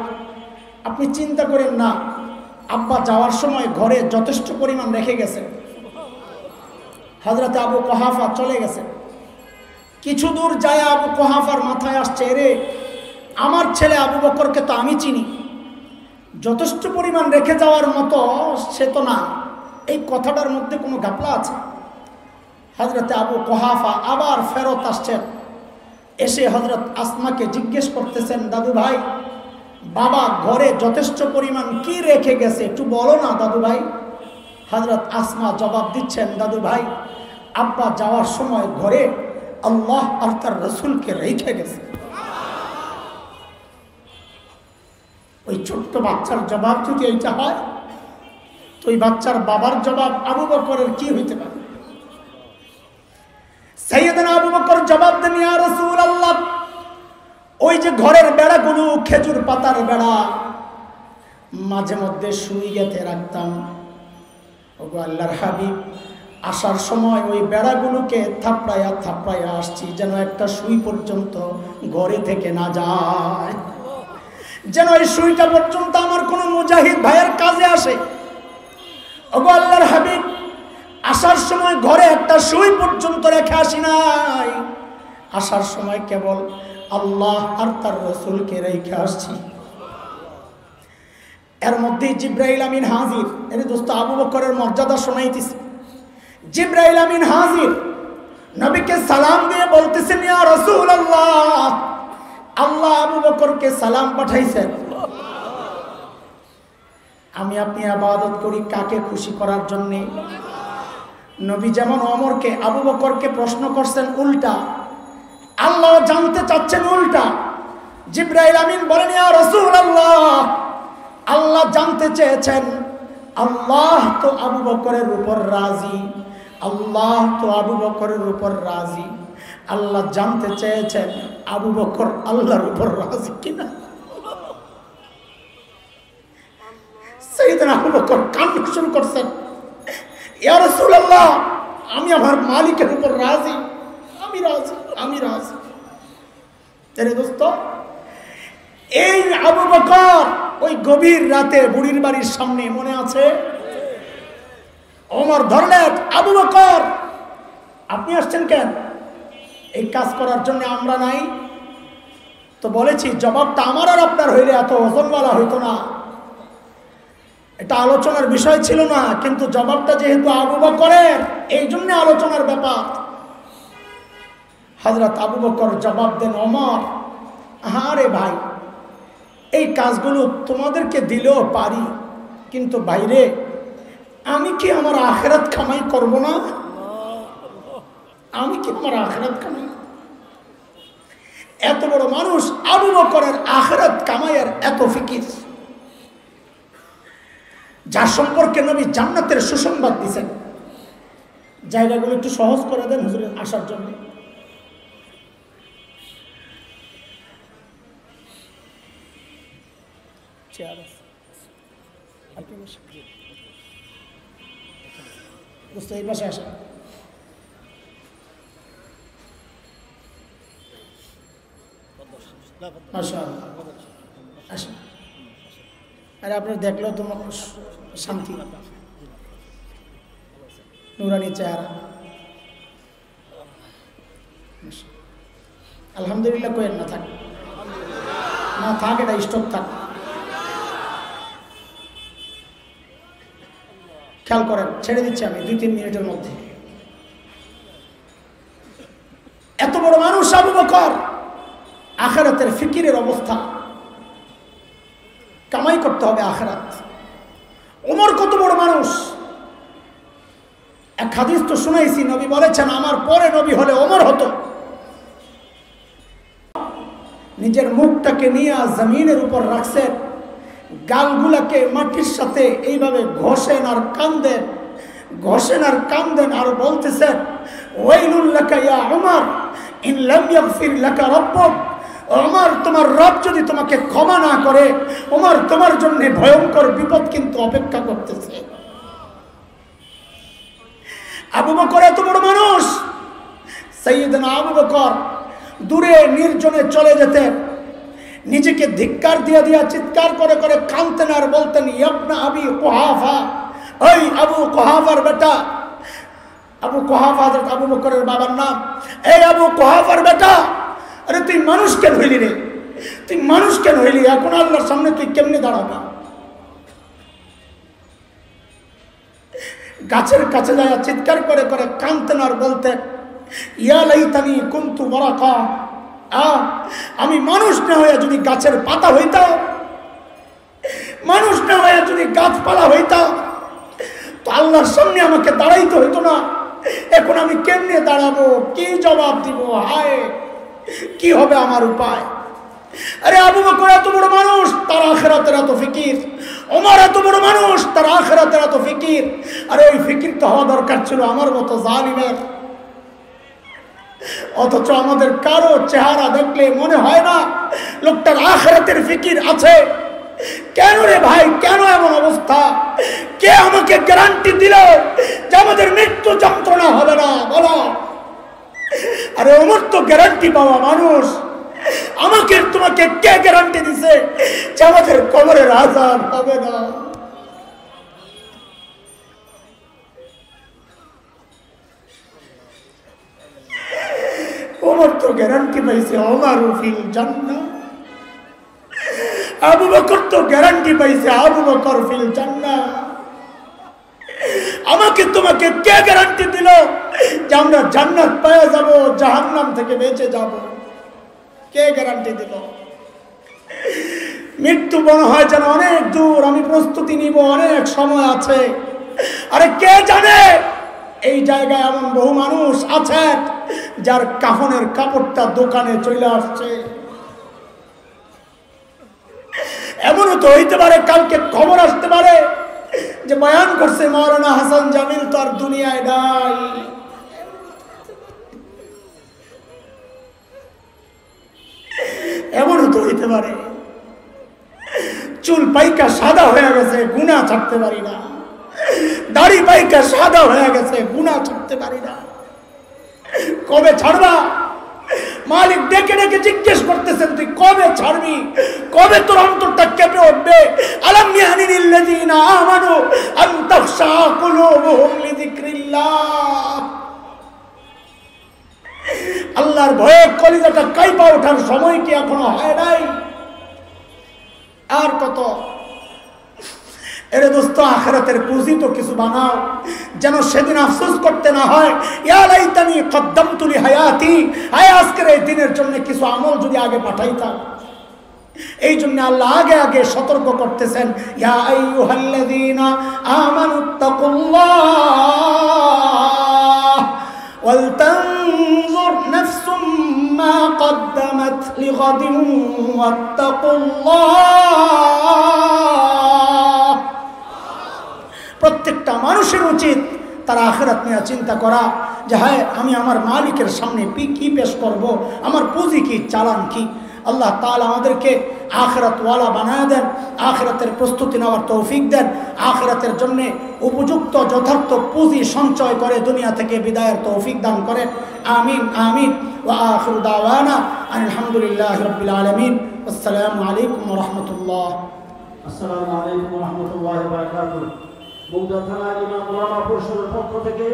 আপনি চিন্তা করেন না, আব্বা যাওয়ার সময় ঘরে যথেষ্ট পরিমাণ রেখে গেছেন। হযরত আবু কুহাফা চলে গেছেন। কিছু দূর যায় আবু কুহাফার মাথায় আসছে, রে আমার ছেলে আবু বকরকে তো আমি চিনি, যথেষ্ট পরিমাণ রেখে যাওয়ার মতো সে তো না, এই কথাটার মধ্যে কোনো ঘাপলা আছে। হযরতে আবু কুহাফা আবার ফেরত আসছেন, এসে হযরত আসমাকে জিজ্ঞেস করতেছেন, দাদু ভাই বাবা ঘরে যথেষ্ট পরিমাণ কি রেখে গেছে একটু বলো না দাদু ভাই। হযরত আসমা জবাব দিচ্ছেন, দাদু ভাই আব্বা যাওয়ার সময় ঘরে আল্লাহ আর তার রাসূলকে রেখে গেছে। ওই ছোট্ট বাচ্চার জবাব যদি এইটা হয়, তো ওই বাচ্চার বাবার জবাব আবু বকরের কি হইতে পারে? সাইয়েদনা আবু বকর জবাব দেন, ইয়া রাসূলুল্লাহ ওই যে ঘরের বেড়াগুলো খেজুর পাতার বেড়া, মাঝে মধ্যে সুই গেঁথে রাখতাম। ওগো আল্লাহর হাবিব, আসার সময় ওই বেড়াগুলোকে থাপড়াইয়া থাপড়াইয়া আসছি, যেন একটা সুই পর্যন্ত ঘরে থেকে না যায়, যেন এই সুইটা পর্যন্ত আমার কোনো মুজাহিদ ভাইয়ের কাজে আসে। ওগো আল্লাহর হাবিব, আসার সময় ঘরে একটা সুই পর্যন্ত রেখে আসি নাই, আসার সময় কেবল আল্লাহ আর তার রাসূলকে রেখে আসছি। এর মধ্যে জিবরাইল আমিন হাজির। এর দোস্ত আবু বকরের মর্যাদা শোনাইতেছে। জিবরাইল আমিন হাজির, নবীকে সালাম দিয়ে বলতেছেন, ইয়া রাসূলুল্লাহ আল্লাহ আবু বকরকে সালাম পাঠাইছেন। আমি আপনি ইবাদত করি কাকে খুশি করার জন্য? নবী যেমন ওমরকে আবু বকরকে প্রশ্ন করছেন উল্টা, আল্লাহ জানতে চাচ্ছেন উল্টা। জিবরাইল আমিন বলেন, ইয়া রাসূলুল্লাহ আল্লাহ জানতে চেয়েছেন, আল্লাহ তো আবু বকরের উপর রাজি, আল্লাহ তো আবু বকরের উপর রাজি। আল্লাহ জানতে চেয়েছেন আবু বকর আল্লাহর উপর রাজি কিনা। সাইয়েদনা আবু বকর কান্না শুরু করছেন, ইয়া রাসূলুল্লাহ আমি আমার মালিকের উপর রাজি, আমি রাজি, আমি রাজি। তেরে দোস্ত, এই আবু বকর ওই গভীর রাতে বুড়ির বাড়ির সামনে, মনে আছে? ওমর ধরলেন, আবু বকর আপনি আসছেন কেন? এই কাজ করার জন্য আমরা নাই? তো বলেছি জবাবটা আমার আর আপনার হইলে এত ওজনওয়ালা হইতো না, এটা আলোচনার বিষয় ছিল না, কিন্তু জবাবটা যেহেতু আবু বকরের, এই জন্য আলোচনার ব্যাপার। হযরত আবু বকর জবাব দেন, ওমর আরে ভাই এই কাজগুলো তোমাদেরকে দিলেও পারি, কিন্তু বাইরে আমি কি আমার আখিরাত কামাই করব না? আমি কি আমার আখিরাত কামাই? এত বড় মানুষ আবু বকরের আখিরাত কামাইয়ের এত ফিকির, যার সম্পর্কে নবী জান্নাতের সুসংবাদ দিয়েছেন। জায়গাগুলো একটু সহজ করে দেন হুজুরের আসার জন্য। চেয়ার আছে আপনি বসে বুঝতে এই পাশে আসেন আসেন আরে আপনার দেখলেও তো শান্তি নুরানি চেহারা আলহামদুলিল্লাহ কোয়েন না থাক না থাক এটা স্টক থাক খেয়াল করেন ছেড়ে দিচ্ছি আমি 2-3 মিনিটের মধ্যে এত বড় মানুষ আবু বকর আখিরাতের ফিকিরের অবস্থা কামাই করতে হবে আখিরাত ওমর কত বড় মানুষ এক হাদিস তো শুনাইছি নবী বলেছেন আমার পরে নবী হলে ওমর হতো নিজের মুখটাকে নিয়ে জমিনের উপর রাখছেন গালগুলাকে মাটির সাথে এইভাবে ঘষেন আর কান্দেন আর বলতেছেন ওয়াইলুল লাকা ইয়া উমর ইন লাম ইয়াগফির লাকা রাব্বুক ওমর তোমার রব যদি তোমাকে ক্ষমা না করে ওমর তোমার জন্য ভয়ঙ্কর বিপদ কিন্তু অপেক্ষা করতেছে আবু বকর এত বড় মানুষ সাইয়েদনা আবু বকর দূরে নির্জনে চলে যেতেন নিজেকে ধিক্কার দিয়া চিৎকার করে করে কাঁদতেন আর বলতেন ইবনা আবি কুহাফা ওই আবু কুহাফার বেটা আবু কুহাফা হযরত আবু বকরের বাবার নাম এই আবু কুহাফার বেটা আরে তুই মানুষ কেন হইলি রে তুই মানুষ কেন হইলি এখন আল্লাহর সামনে তুই কেমনে দাঁড়াবি গাছের কাছে যায় চিৎকার করে করে কাঁদতেন আর বলতেন ইয়া লাইতানি কুনতু বারাকা আমি মানুষ না হয়ে যদি গাছের পাতা হইতাম মানুষ না হয়ে যদি গাছপালা হইতাম তো আল্লাহর সামনে আমাকে দাঁড়াইতে হইতো না এখন আমি কেমনে দাঁড়াবো কি জবাব দিব হায় কি হবে আমার উপায় আরে আবু বকর এত বড় মানুষ তার আখিরাতের এত ফিকির ওমর এত বড় মানুষ তার আখিরাতের এত ফিকির আরে ওই ফিকির তো হওয়া দরকার ছিল আমার মতো জালিমের অথচ আমাদের কারো চেহারা দেখলে মনে হয় না লোকটার আখিরাতের ফিকির আছে কেন রে ভাই কেন এমন অবস্থা কে আমাকে গ্যারান্টি দিল যে আমাদের মৃত্যু যন্ত্রণা হবে না বলো আরে ওমর তো গ্যারান্টি পাওয়া মানুষ আমাকে তোমাকে কে গ্যারান্টি দিছে যে আমাদের কবরের আযাব হবে না ওমর তো গ্যারান্টি পাইছে ওমরু ফিল জান্নাহ আবু বকর তো গ্যারান্টি পাইছে আবু বকর ফিল জান্নাহ আমাকে তোমাকে কে গ্যারান্টি দিল যে আমরা জান্নাত পেয়ে যাব জাহান্নাম থেকে বেঁচে যাব কে গ্যারান্টি দিল মৃত্যু মনে হয় যেন অনেক দূর আমি প্রস্তুতি নিব অনেক সময় আছে আরে কে জানে এই জায়গায় এমন বহু মানুষ আছে যার কাফনের কাপড়টা দোকানে চলে আসছে এমনও তো হইতে পারে কালকে খবর আসতে পারে যে বয়ান করছে মাওলানা হাসান জামিল তো আর দুনিয়ায় নাই এমনও তো হইতে পারে চুল পাইকা সাদা হয়ে গেছে গুনাহ ছাড়তে পারি না দাড়ি পাইকা সাদা হয়ে গেছে গুনাহ ছাড়তে পারি না কবে ছাড়বা মালিক ডেকে ডেকে জিজ্ঞেস করতেছেন তুই কবে ছাড়বি কবে তোর অন্তরটা কেঁপে উঠবে আলাম ইয়ানিল লাযিনা আমানু আন তাখশা কুলুবুহুম লিযিকরিল্লাহ আল্লাহর ভয়ে কলিজাটা কাঁপা ওঠার সময় কি এখনো হয় নাই আর কত এরে দোস্ত আখিরাতের পুঁজি তো কিছু বানাও যেন সেদিন আফসোস করতে না হয় ইয়া লাইতানি কদ্দামতু লিহায়াতি আয় আজকের এই দিনের জন্য কিছু আমল যদি আগে পাঠাইতাম এই জন্য আল্লাহ আগে আগে সতর্ক করতেছেন ইয়া আইয়ুহাল্লাযীনা আমানুত্তাকুল্লাহ ওয়াল তানজুর নাফসুম মা কদ্দামাত লিগাদিন ওয়াত্তাকুল্লাহ প্রত্যেকটা মানুষের উচিত তার আখিরাত নিয়ে চিন্তা করা যে হ্যাঁ আমি আমার মালিকের সামনে কি পেশ করব আমার পুঁজি কি চালান কি আল্লাহ তাআলা আমাদেরকে আখিরাতওয়ালা বানায় দেন, আখিরাতের প্রস্তুতি নেওয়ার তৌফিক দেন, আখিরাতের জন্য উপযুক্ত যথার্থ পুঁজি সঞ্চয় করে দুনিয়া থেকে বিদায়ের তৌফিক দান করেন। আমিন আমিন। ওয়া আখিরু দাওয়ানা আলহামদুলিল্লাহি রাব্বিল আলামিন। আসসালামু আলাইকুম ওয়া রাহমাতুল্লাহ। আসসালামু আলাইকুম ওয়া রাহমাতুল্লাহি ওয়া বারাকাতুহু। বগুড়া থানা ইমাম ওলামা পরিষদের পক্ষ থেকে